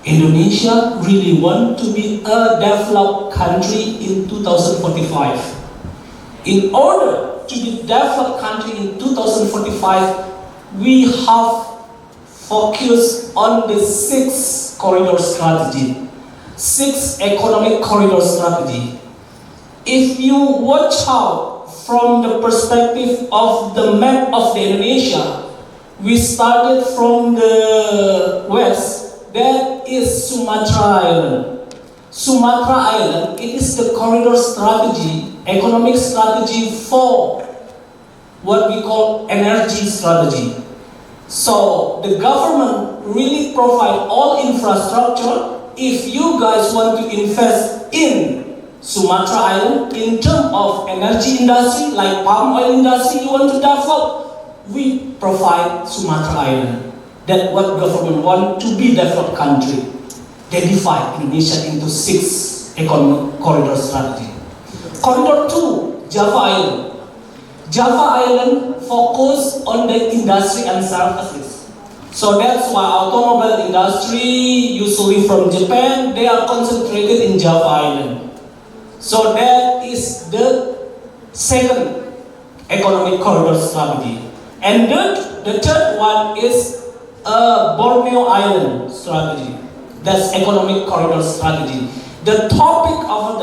Indonesia really want to be a developed country in 2045. In order to be developed country in 2045, we have focused on the 6 corridor strategy. 6 economic corridor strategy. If you watch out from the perspective of the map of the Indonesia, we started from the west, that is Sumatra Island. Sumatra Island, it is the corridor strategy, economic strategy for what we call energy strategy. So the government really provide all infrastructure. If you guys want to invest in Sumatra Island in terms of energy industry, like palm oil industry you want to develop, we provide Sumatra Island. That's what government want to be developed country. They divide Indonesia into 6 economic corridor strategy. Corridor 2, Java Island. Java Island focus on the industry and services. So that's why automobile industry, usually from Japan, they are concentrated in Java Island. So that is the 2nd economic corridor strategy. And the 3rd one is Borneo Island strategy. That's economic corridor strategy. The topic of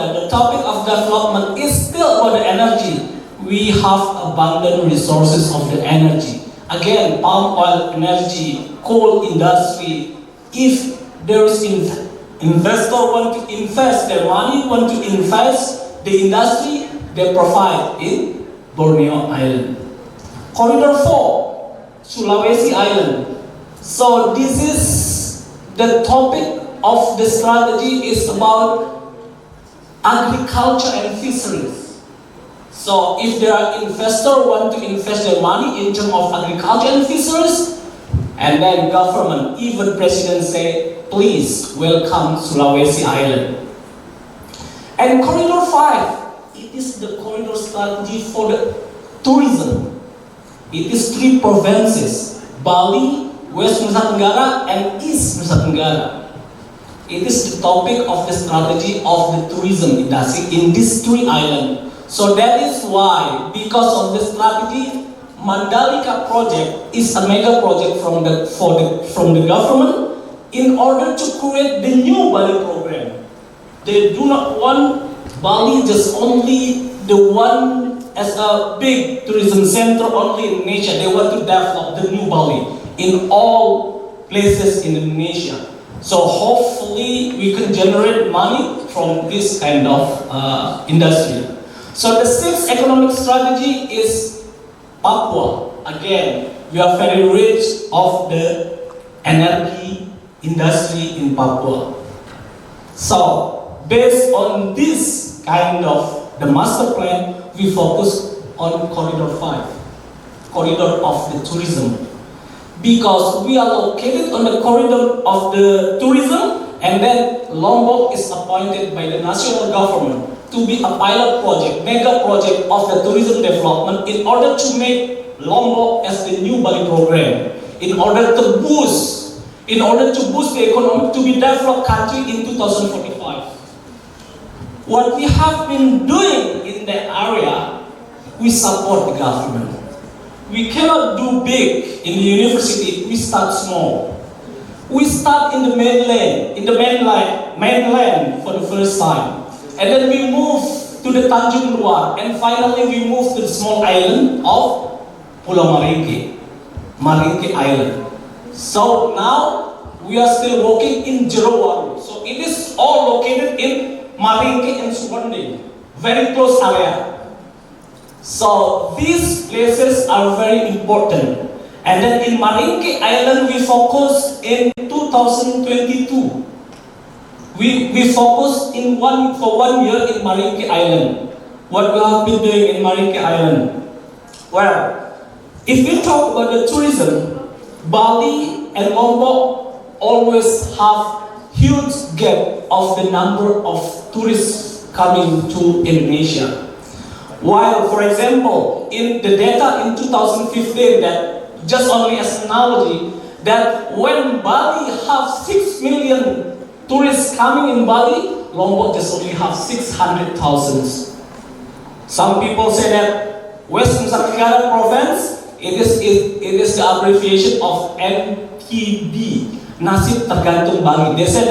development is still about the energy. We have abundant resources of the energy. Again, palm oil energy, coal industry. If there is investor want to invest their money, want to invest the industry, they provide in Borneo Island. Corridor 4, Sulawesi Island. So this is the topic of the strategy is about agriculture and fisheries. So if there are investors want to invest their money in terms of agriculture and fisheries, and then government, even president say, please welcome Sulawesi Island. And Corridor 5, it is the corridor strategy for the tourism. It is 3 provinces, Bali, West Nusa Tenggara, and East Nusa Tenggara. It is the topic of the strategy of the tourism industry in these 3 islands. So that is why, because of the strategy, Mandalika project is a mega project from the government in order to create the new Bali program. They do not want Bali just only the one as a big tourism center only in Indonesia. They want to develop the new Bali in all places in Indonesia. So hopefully we can generate money from this kind of industry. So the 6th economic strategy is Papua. Again, we are very rich of the energy industry in Papua. So based on this kind of the master plan, we focus on Corridor 5, Corridor of the tourism. Because we are located on the corridor of the tourism, and then Lombok is appointed by the national government to be a pilot project, mega project of the tourism development in order to make Lombok as the new Bali program, in order to boost the economy to be developed country in 2045. What we have been doing in that area, we support the government. We cannot do big in the university, we start small. We start in the mainland for the first time. And then we move to the Tanjung Luar, and finally we move to the small island of Pulau Marinke Island. So now we are still working in Jerowaru. So it is all located in Marinke and Suwandi, very close area. So these places are very important. And then in Marinke Island we focus in 2022. We focus for 1 year in Marinke Island. What we have been doing in Marinke Island? Well, if we talk about the tourism, Bali and Lombok always have huge gap of the number of tourists coming to Indonesia. While, for example, in the data in 2015, that just only as an analogy, that when Bali have 6 million tourists coming in Bali, Lombok just only have 600,000. Some people say that West Nusa Tenggara province, it is the abbreviation of NTB, Nasib Tergantung Bali. They said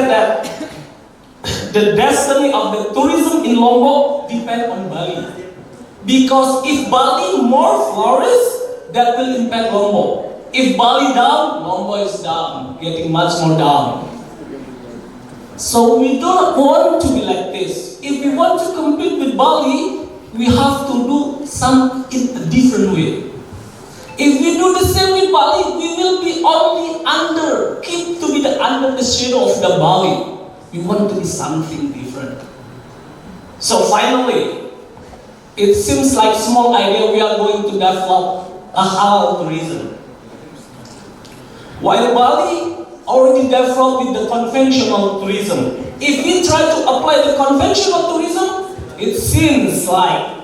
that the destiny of the tourism in Lombok depends on Bali. Because if Bali more flourishes, that will impact Lombok. If Bali down, Lombok is down, getting much more down. So we don't want to be like this. If we want to compete with Bali, we have to do something in a different way. If we do the same with Bali, we will be only under the shadow of the Bali. We want to be something different. So finally, it seems like small idea we are going to develop a halal tourism. While Bali already developed with the conventional tourism, if we try to apply the conventional tourism, it seems like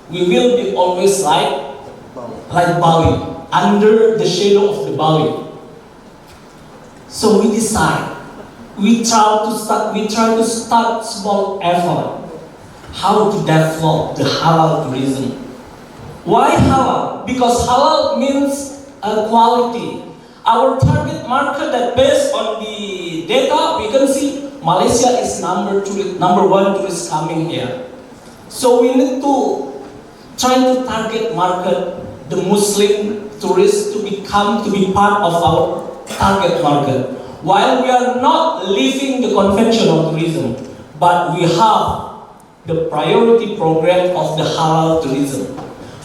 we will be always like Bali, under the shadow of the Bali. So we decide, we try to start small effort, how to develop the halal tourism. Why halal? Because halal means quality. Our target market, that based on the data, we can see Malaysia is number 1 tourist coming here. So we need to try to target market the Muslim tourists to be part of our target market. While we are not leaving the conventional tourism, but we have the priority program of the halal tourism.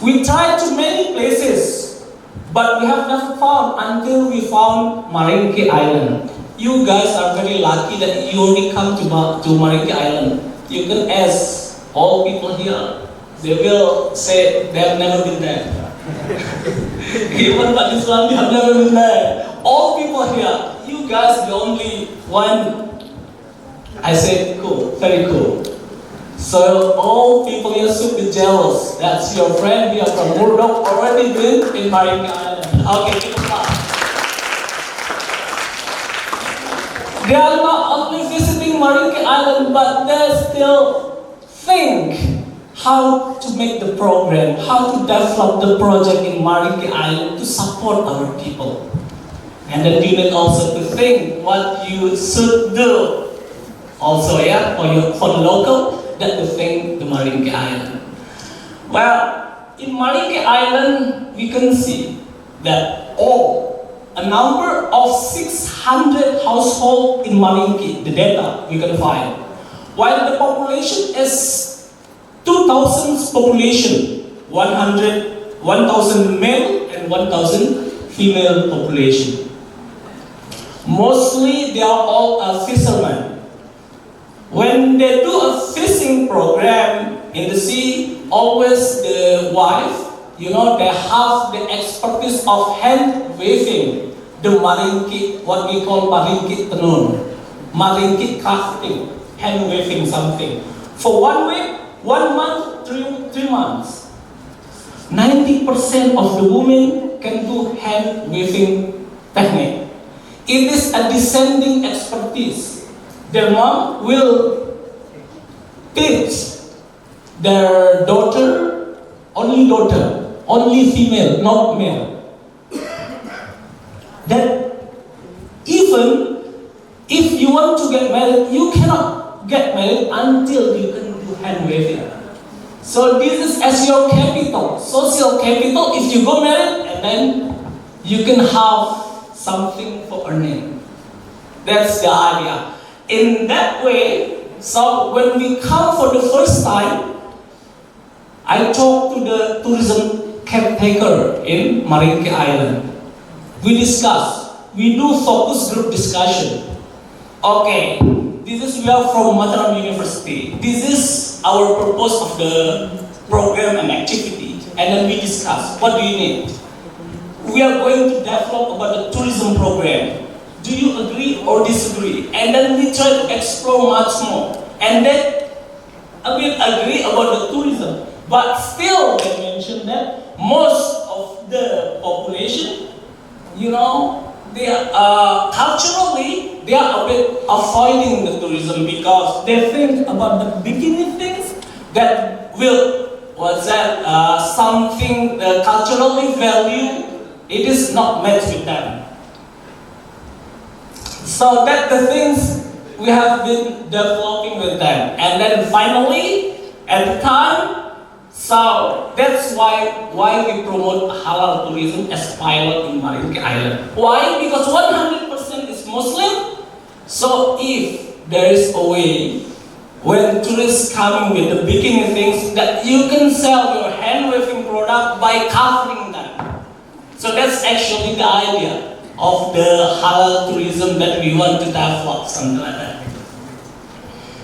We tried to many places, but we have never found until we found Marinke Island. you guys are very lucky that you only come to Marinki Island. You can ask all people here. They will say they have never been there. Even Pakistan, they have never been there. All people here, you guys the only one. I said, cool, very cool. So all people here should be jealous. That's your friend here from Murdoch already been in Marinki Island. Okay, keep it up. They are not only visiting Marinki Island, but they still think how to make the program, how to develop the project in Marinki Island to support our people. And then you need also to think what you should do. Also, yeah, for the local, that to think the Marinki Island. Well, in Marinki Island, we can see that a number of 600 households in Marinki, the data we can find, while the population is 2,000 population, 1,000 male and 1,000 female population. Mostly they are all fishermen. When they do a fishing program in the sea, always the wife, they have the expertise of hand waving the maringkit, what we call maringkit tenun, maringkit crafting, hand waving something. For 1 week, 1 month, 3 months. 90% of the women can do hand waving technique. It is a descending expertise. Their mom will teach their daughter, only female, not male. That even if you want to get married, you cannot get married until you can do hand waving. So this is as your capital, social capital. If you go married, and then you can have something for earning. That's the idea. In that way, so when we come for the first time, I talk to the tourism caretaker in Marinki Island. We discuss. We do focus group discussion. Okay, we are from Mataram University. This is our purpose of the program and activity. And then we discuss, what do you need? We are going to develop about the tourism program. Do you agree or disagree? And then we try to explore much more. And then we agree about the tourism. But still, they mention that most of the population, they are culturally, they are a bit avoiding the tourism because they think about the beginning things that will, something culturally valued. It is not met with them. So that's the things we have been developing with them. And then finally, at the time, so that's why we promote halal tourism as pilot in Marinki Island. Why? Because 100% is Muslim. So if there is a way, when tourists coming with the beginning things, that you can sell your hand waving product by covering them. So that's actually the idea of the halal tourism that we want to develop, something like that.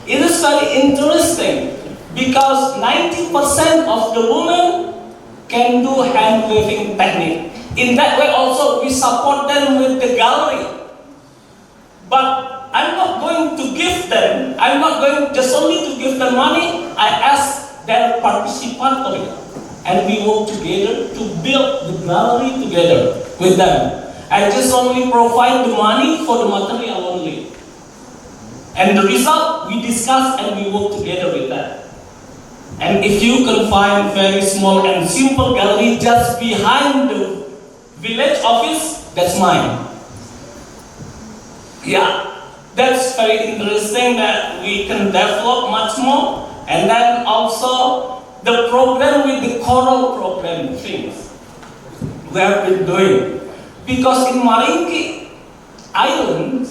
It is very interesting because 90% of the women can do hand waving technique. In that way also we support them with the gallery. But I'm not going to give them, I'm not going just only to give them money, I ask their participatory. And we work together to build the gallery together with them. I just only provide the money for the material only. And the result, we discuss and we work together with that. And if you can find very small and simple gallery just behind the village office, that's mine. Yeah, that's very interesting that we can develop much more. And then also the program with the coral program things we have been doing. Because in Marinki Island,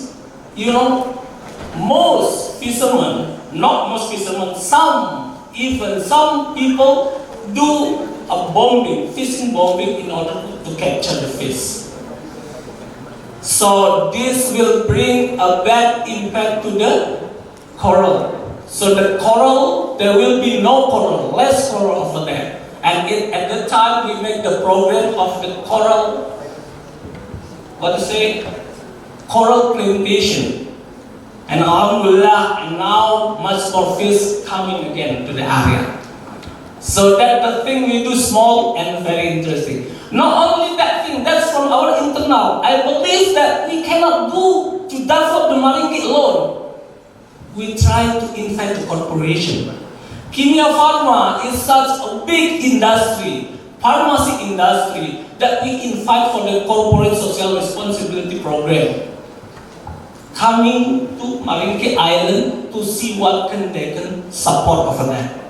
most fishermen, not most fishermen, some people do a bombing, fishing bombing in order to capture the fish. So this will bring a bad impact to the coral. So the coral, there will be no coral, less coral over there. And at the time we make the program of the coral, coral plantation. And alhamdulillah, now much more fish coming again to the area. So that the thing we do small and very interesting. Not only that thing, that's from our internal. I believe that we cannot do to develop the Maringgi alone. We try to invite the corporation. Kimia Pharma is such a big industry, pharmacy industry, that we invite for the corporate social responsibility program. Coming to Maringgi Island to see what they can support over there.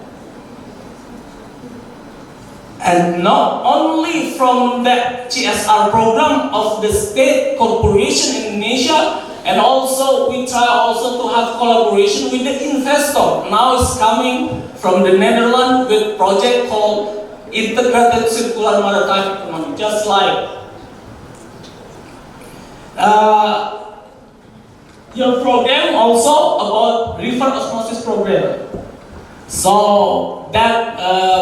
And not only from the CSR program of the state corporation in Indonesia, and also we try also to have collaboration with the investor. Now it's coming from the Netherlands with project called Integrated Circular Maritime Economy, just like your program also about river osmosis program. So that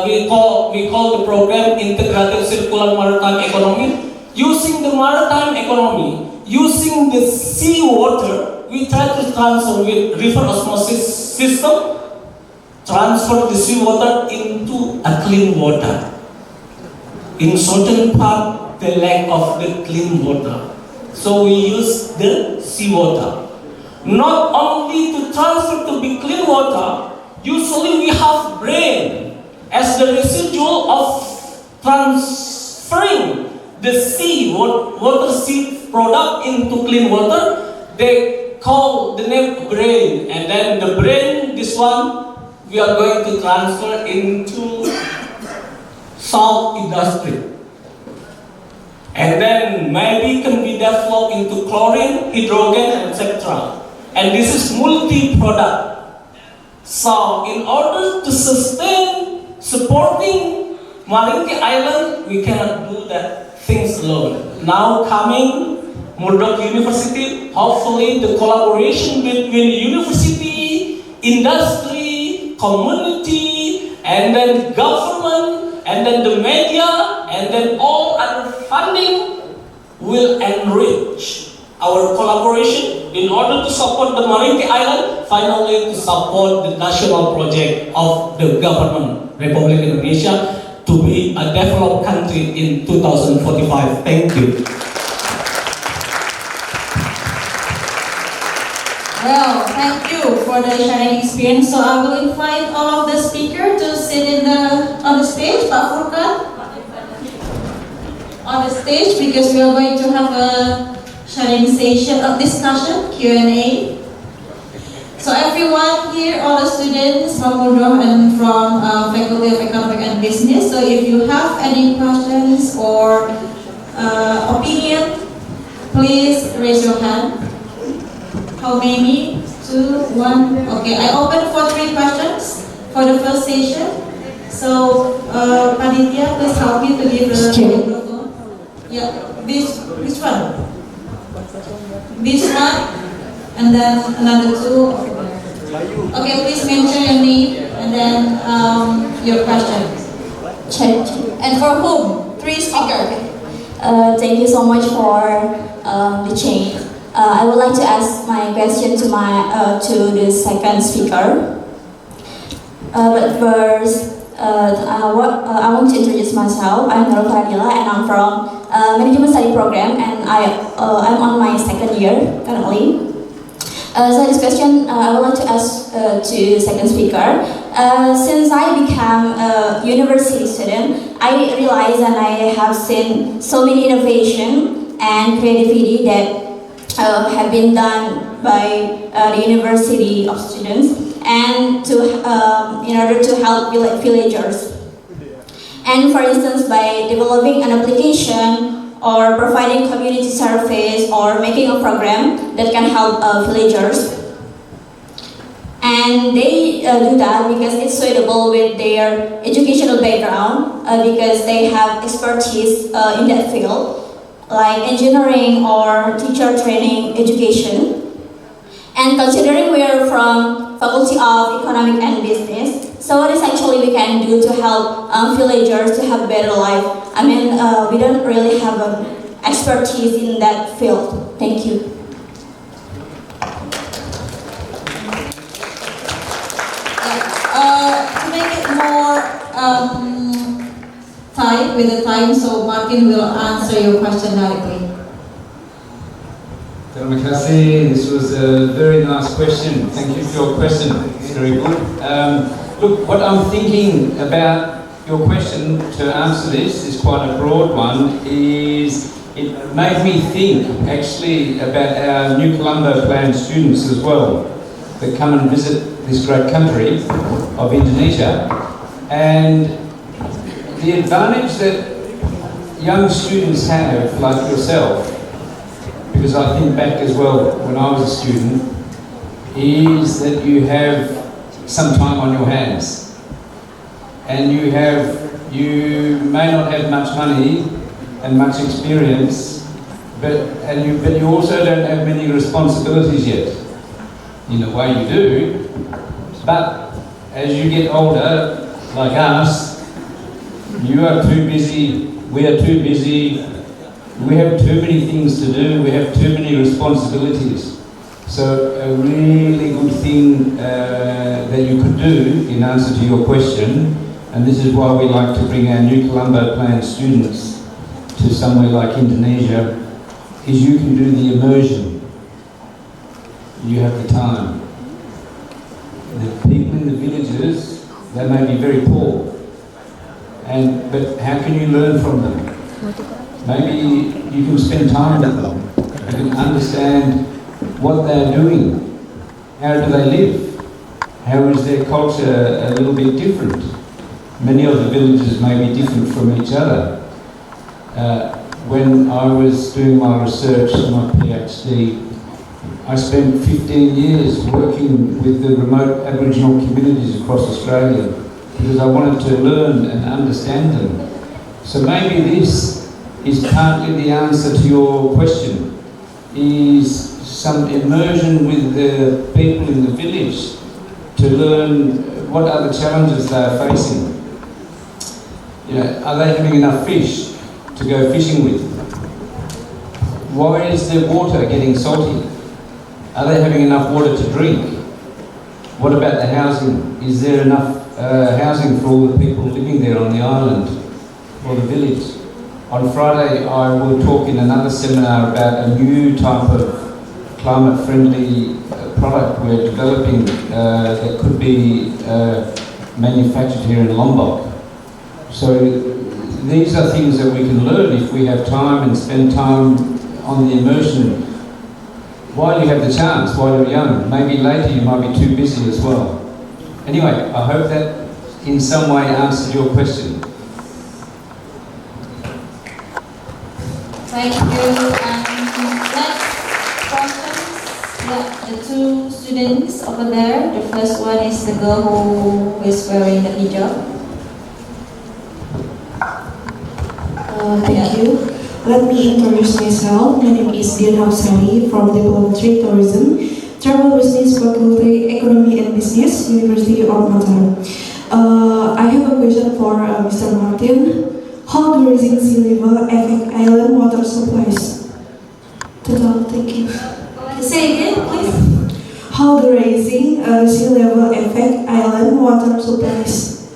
we call the program Integrated Circular Maritime Economy. Using the maritime economy, using the seawater, we try to transfer with river osmosis system, transfer the seawater into a clean water. In certain part, the lack of the clean water. So we use the seawater. Not only to transfer to be clean water, usually we have brain as the residual of transferring the water sea product into clean water. They call the name brain, and then the brain, this one, we are going to transfer into salt industry. And then maybe can be developed into chlorine, hydrogen, etc. And this is multi-product. So in order to sustain, supporting Maringgi Island, we cannot do that things alone. Now coming Murdoch University, hopefully the collaboration between university, industry, community, and then government, and then the media, and then all other funding will enrich our collaboration in order to support the Maringgi Island, finally to support the national project of the government, Republic Indonesia, to be a developed country in 2045. Thank you. Well, thank you for the sharing experience. So I will invite all of the speakers to sit on the stage. Pak Furkan, on the stage, because we are going to have a sharing session of discussion, Q&A. So everyone here, all the students from Murdoch and from Faculty of Economics and Business, so if you have any questions or opinion, please raise your hand. How many? 2, 1. Okay, I open for 3 questions for the first session. So, Panitia, please help me to give the microphone. Yeah, which one? This one, and then another 2. Okay, please mention your name and then your question. And for whom? 3 speakers. Thank you so much for the change. I would like to ask my question to the second speaker. But first, I want to introduce myself. I'm Nurul Fadila and I'm from Management Study Program, and I'm on my 2nd year currently. So this question I would like to ask to the second speaker. Since I became a university student, I realized and I have seen so many innovation and creativity that have been done by the university of students, and in order to help villagers. And for instance, by developing an application or providing community service or making a program that can help villagers. And they do that because it's suitable with their educational background, because they have expertise in that field. like engineering or teacher training education. And considering we are from Faculty of Economic and Business, so what is actually we can do to help villagers to have better life? I mean, we don't really have expertise in that field. Thank you. To make it more tight with the time, so Martin will answer your question directly. Terima kasih. This was a very nice question. Thank you for your question. It's very good. Look, what I'm thinking about your question to answer this is quite a broad one. It made me think actually about our New Colombo Plan students as well that come and visit this great country of Indonesia, and the advantage that young students have, like yourself, because I think back as well when I was a student, is that you have some time on your hands, and you may not have much money and much experience, but you also don't have many responsibilities yet. In a way you do, but as you get older, like us, you are too busy, we are too busy, we have too many things to do, we have too many responsibilities. So a really good thing that you could do in answer to your question, and this is why we like to bring our New Colombo Plan students to somewhere like Indonesia, is you can do the immersion. You have the time. The people in the villages, they may be very poor, but how can you learn from them? Maybe you can spend time with them. You can understand what they're doing. How do they live? How is their culture a little bit different? Many of the villages may be different from each other. When I was doing my research, my PhD, I spent 15 years working with the remote Aboriginal communities across Australia because I wanted to learn and understand them. So maybe this is partly the answer to your question, is some immersion with the people in the village to learn what are the challenges they are facing. You know, are they having enough fish to go fishing with? Why is their water getting salty? Are they having enough water to drink? What about the housing? Is there enough housing for all the people living there on the island or the village? On Friday, I will talk in another seminar about a new type of climate-friendly product we're developing that could be manufactured here in Lombok. So these are things that we can learn if we have time and spend time on the immersion while you have the chance, while you're young. Maybe later you might be too busy as well. Anyway, I hope that in some way answered your question. Thank you. Next questions. Yeah, the two students over there. The first one is the girl who is wearing the hijab. Thank you. Let me introduce myself. My name is Dian Hapsari from Department of Tourism, Travel Business Faculty, Economy and Business, University of Mataram. I have a question for Mr. Martin. How the rising sea level affect island water supplies? Thank you. Say again, please. How the rising sea level affect island water supplies?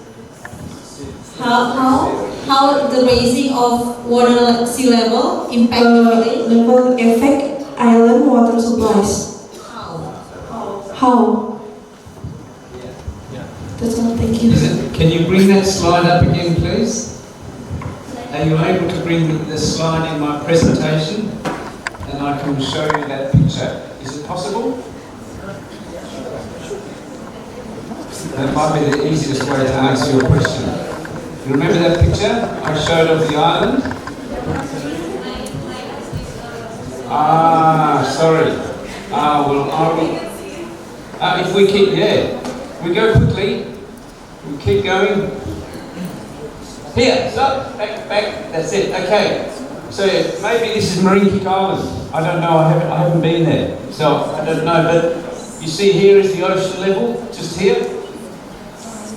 How the raising of water sea level impact the level affect island water supplies? How? That's all, thank you. Can you bring that slide up again, please? Are you able to bring the slide in my presentation? And I can show you that picture. Is it possible? That might be the easiest way to answer your question. You remember that picture I showed of the island? Sorry. Well, I will. If we keep, we go quickly. We keep going. Here, stop, back, that's it. Okay. So maybe this is Marinki Island. I don't know. I haven't been there, so I don't know. But you see, here is the ocean level, just here.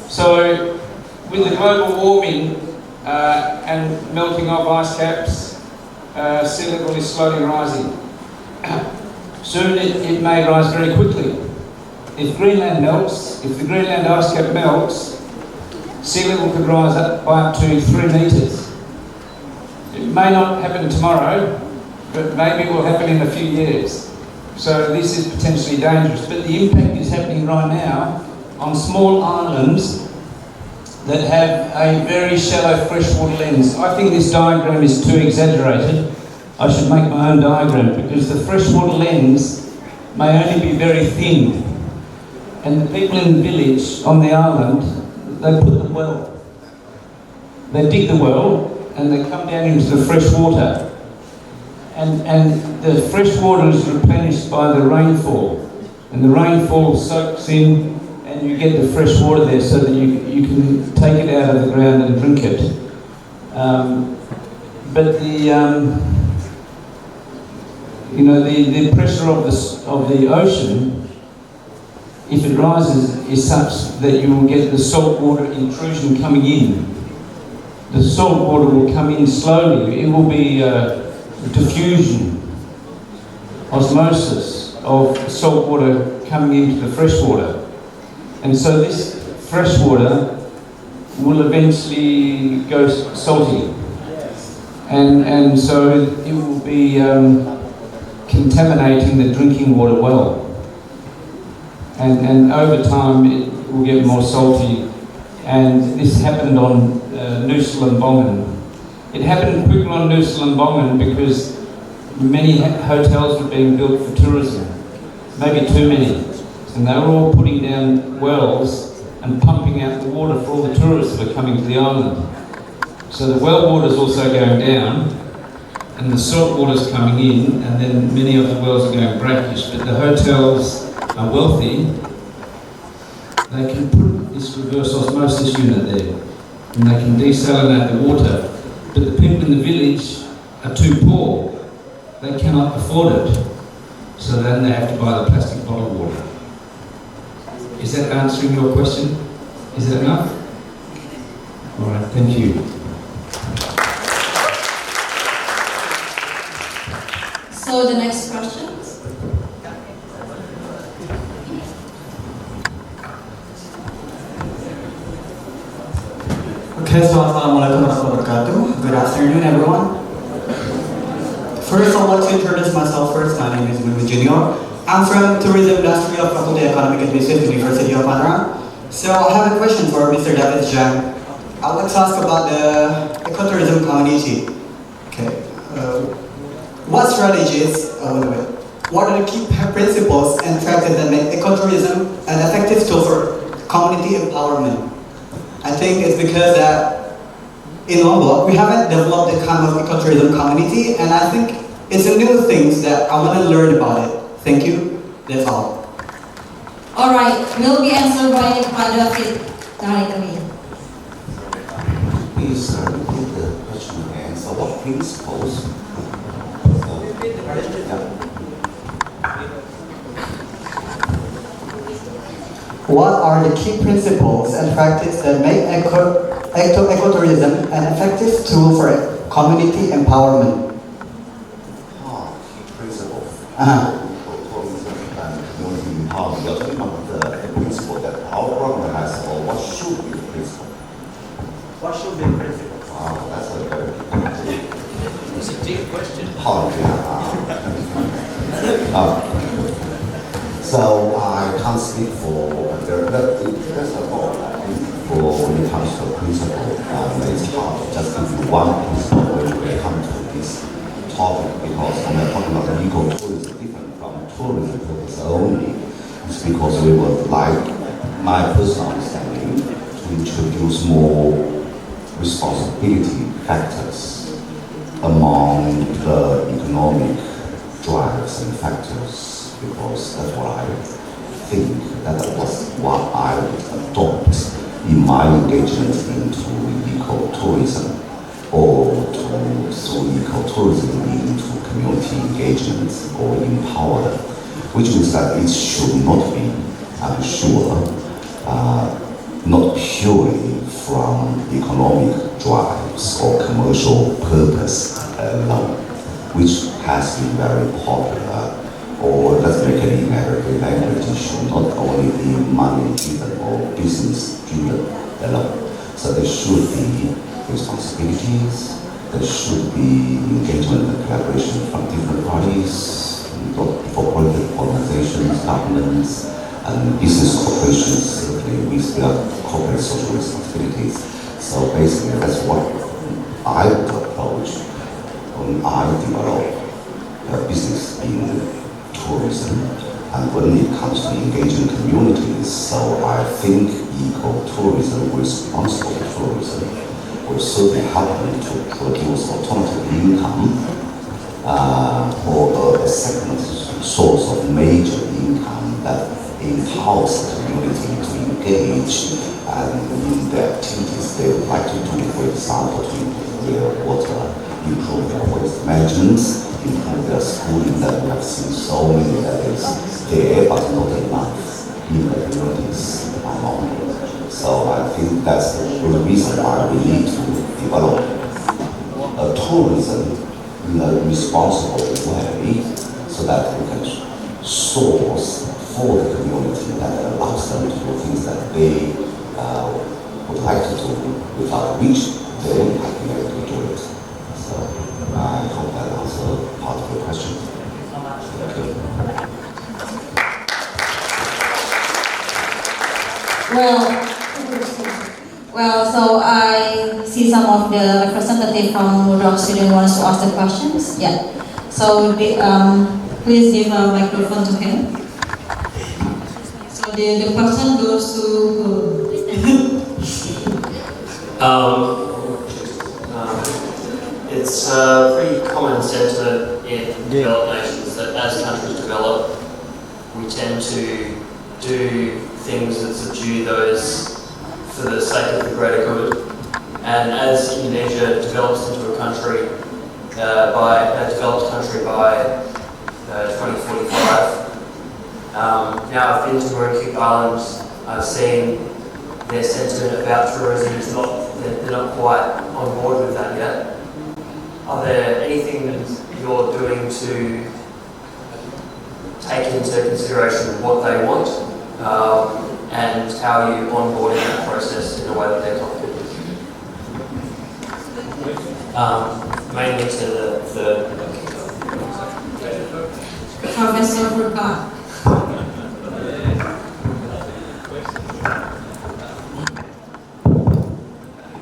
So with the global warming and melting of ice caps, sea level is slowly rising. Soon it may rise very quickly. If Greenland melts, if the Greenland ice cap melts, sea level could rise up by up to 3 metres. It may not happen tomorrow, but maybe it will happen in a few years. So this is potentially dangerous. But the impact is happening right now on small islands that have a very shallow freshwater lens. I think this diagram is too exaggerated. I should make my own diagram because the freshwater lens may only be very thin. And the people in the village on the island, they put the well. They dig the well and they come down into the fresh water. And the fresh water is replenished by the rainfall. And the rainfall soaks in and you get the fresh water there so that you can take it out of the ground and drink it. But the pressure of the ocean, if it rises, is such that you will get the saltwater intrusion coming in. The salt water will come in slowly. It will be diffusion, osmosis of salt water coming into the fresh water. And so this fresh water will eventually go salty. And so it will be contaminating the drinking water well. And over time it will get more salty. And this happened on Nusa It happened quickly on Nusa because many hotels were being built for tourism, maybe too many. And they were all putting down wells and pumping out the water for all the tourists that were coming to the island. So the well water is also going down and the salt water is coming in, and then many of the wells are going brackish. But the hotels are wealthy. They can put this reverse osmosis unit there and they can desalinate the water. But the people in the village are too poor. They cannot afford it. So then they have to buy the plastic bottled water. Is that answering your question? Is that enough? All right, thank you. So the next question. Okay, so Assalamualaikum warahmatullahi wabarakatuh. Good afternoon, everyone. First, I want to introduce myself first. My name is Mulu Junior. I'm from Tourism Industry of Faculty of Economic and Business, University of Mataram. So I have a question for Mr. David Zhang. I would like to ask about the ecotourism community. Okay. What are the key principles and practices that make ecotourism an effective tool for community empowerment? I think it's because that in Lombok, we haven't developed a kind of ecotourism community, and I think it's a new thing that I want to learn about it. Thank you. That's all. All right, will be answered by David directly. Please repeat the question again. So what principles? What are the key principles and practices that make ecotourism an effective tool for community empowerment? Key principles. Uh-huh. You're talking about the principle that our program has, or what should be the principle? What should be the principle? That's a very It's a deep question. So I can't speak for first of all, I think when it comes to principle, it's hard to just give you one principle when we come to this topic, because when we're talking about ecotourism, different from tourism purpose only. It's because we would like, my personal understanding, to introduce more responsibility factors among the economic drives and factors, because that's what I think that was what I would adopt in my engagement into ecotourism, or through ecotourism. tourism into community engagement or empower them, which means that it should not be, I'm sure, not purely from economic drives or commercial purpose alone, which has been very popular. Or let's make it in every language, it should not only be money driven or business driven alone. So there should be responsibilities, there should be engagement and collaboration from different parties, for-profit organizations, governments, and business corporations, simply with their corporate social responsibilities. So basically, that's what I would approach when I develop a business in tourism, and when it comes to engaging communities. So I think ecotourism, responsible tourism, will certainly help them to produce alternative income or a second source of major income that empowers the community to engage in the activities they would like to do. For example, to improve their water, improve their waste management, improve their schooling. That we have seen so many that is there, but not enough in the communities alone. So I think that's the reason why we need to develop a tourism in a responsible way, so that we can source for the community that allows them to do things that they would like to do, without which they wouldn't have been able to do it. So I hope that answers part of your question. Well, so I see some of the representative from Murdoch student wants to ask the questions. Yeah. So please give a microphone to him. So the question goes to it's a pretty common sentiment in developed nations that as countries develop, we tend to do things that subdue those for the sake of the greater good. And as Indonesia develops into a country, a developed country by 2045, now I've been to Murdoch Island, I've seen their sentiment about tourism is they're not quite on board with that yet. Are there anything that you're doing to take into consideration what they want and how you onboard in that process in a way that they're confident? Mainly to the Professor Murdoch.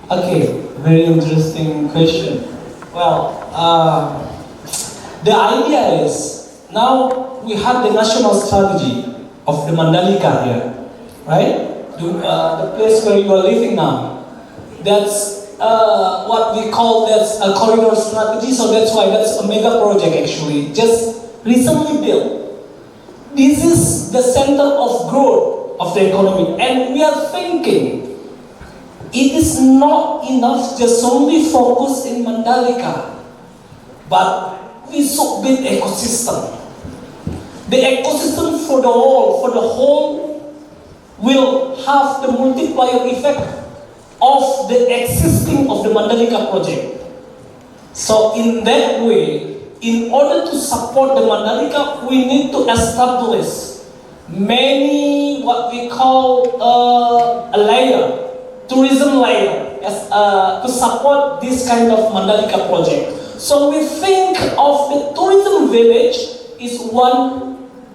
Okay, very interesting question. Well, the idea is now we have the national strategy of the Mandalika here, right? The place where you are living now. That's what we call that's a corridor strategy. So that's why that's a mega project actually, just recently built. This is the center of growth of the economy, and we are thinking it is not enough just only focus in Mandalika, but we should build ecosystem. The ecosystem for the whole will have the multiplier effect of the existing of the Mandalika project. So in that way, in order to support the Mandalika, we need to establish many what we call a layer, tourism layer, to support this kind of Mandalika project. So we think of the tourism village is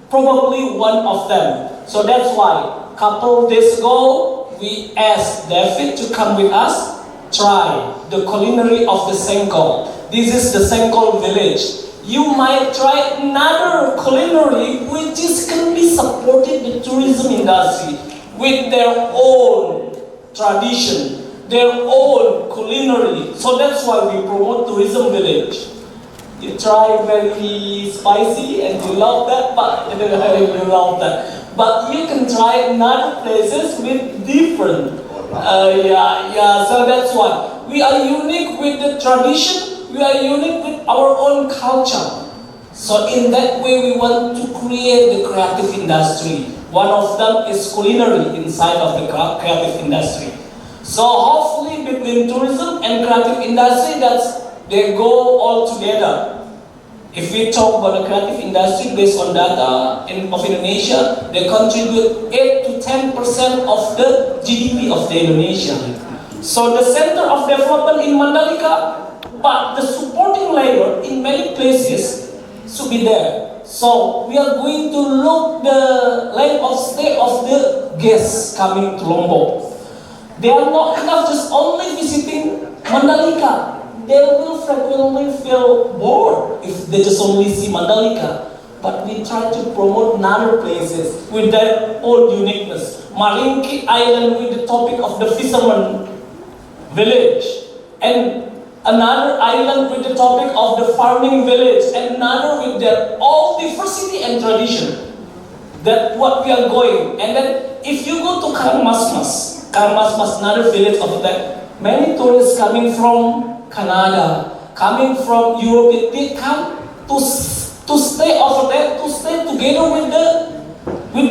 probably one of them. So that's why a couple of days ago we asked David to come with us, try the culinary of the Sengkol. This is the Sengkol village. You might try another culinary which can be supported the tourism industry with their own tradition, their own culinary. So that's why we promote tourism village. You try very spicy and you love that, but you love that. But you can try another places with different. So that's why we are unique with the tradition. we are unique with our own culture. So in that way, we want to create the creative industry. One of them is culinary inside of the creative industry. So hopefully between tourism and creative industry, they go all together. If we talk about the creative industry based on data of Indonesia, they contribute 8 to 10% of the GDP of the Indonesia. So the center of development in Mandalika, but the supporting layer in many places should be there. So we are going to look the length of stay of the guests coming to Lombok. They are not enough just only visiting Mandalika. They will frequently feel bored if they just only see Mandalika. But we try to promote other places with their own uniqueness. Marinki Island with the topic of the fisherman village, and another island with the topic of the farming village, and another with their all diversity and tradition. That's what we are going. And then if you go to Karmasmas, another village of that, many tourists coming from Canada, coming from Europe, they come to stay over there, to stay together with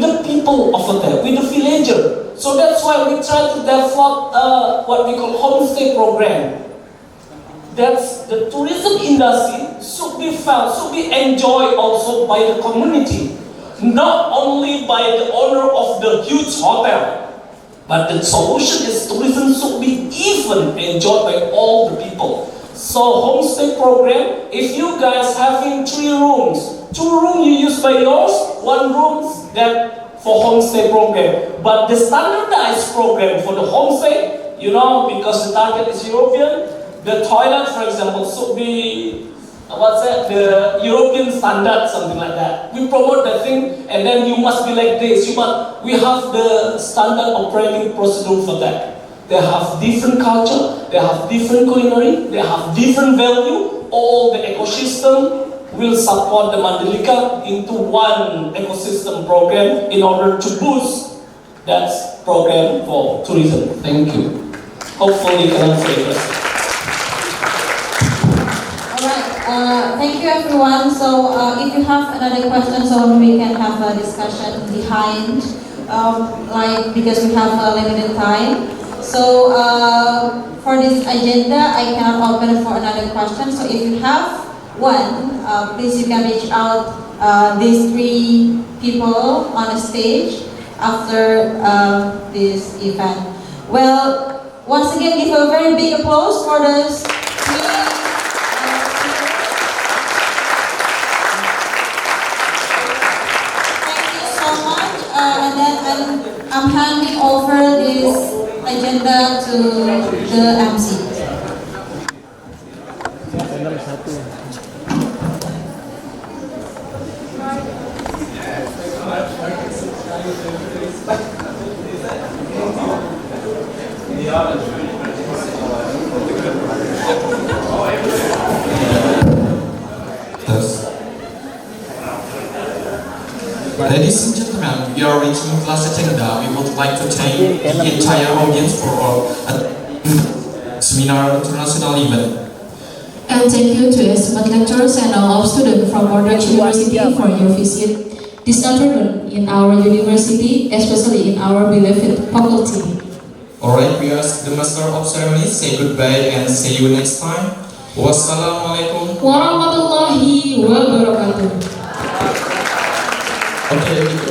the people over there, with the villager. So that's why we try to develop what we call homestay program. That's the tourism industry should be felt, should be enjoyed also by the community, not only by the owner of the huge hotel. But the solution is tourism should be even enjoyed by all the people. So homestay program, if you guys having 3 rooms, 2 rooms you use by yours, 1 room that for homestay program. But the standardized program for the homestay, because the target is European, the toilet, for example, should be the European standard, something like that. We promote that thing, and then you must be like this. We have the standard operating procedure for that. They have different culture, they have different culinary, they have different value. All the ecosystem will support the Mandalika into one ecosystem program in order to boost that program for tourism. Thank you. Hopefully you can answer your question. Thank you everyone. So if you have another question, so we can have a discussion behind, because we have a limited time. So for this agenda, I cannot open for another question. So if you have one, please you can reach out these 3 people on the stage after this event. Well, once again, give a very big applause for this. And then I'm handing over this agenda to the MC. Ladies and gentlemen, we are reaching the last agenda. We would like to thank the entire audience for our seminar international event. And thank you to esteemed lecturers and all students from Murdoch University for your visit this afternoon in our university, especially in our beloved faculty. Alright, we ask the Master of Ceremonies say goodbye and see you next time. Wassalamualaikum warahmatullahi wabarakatuh. Okay.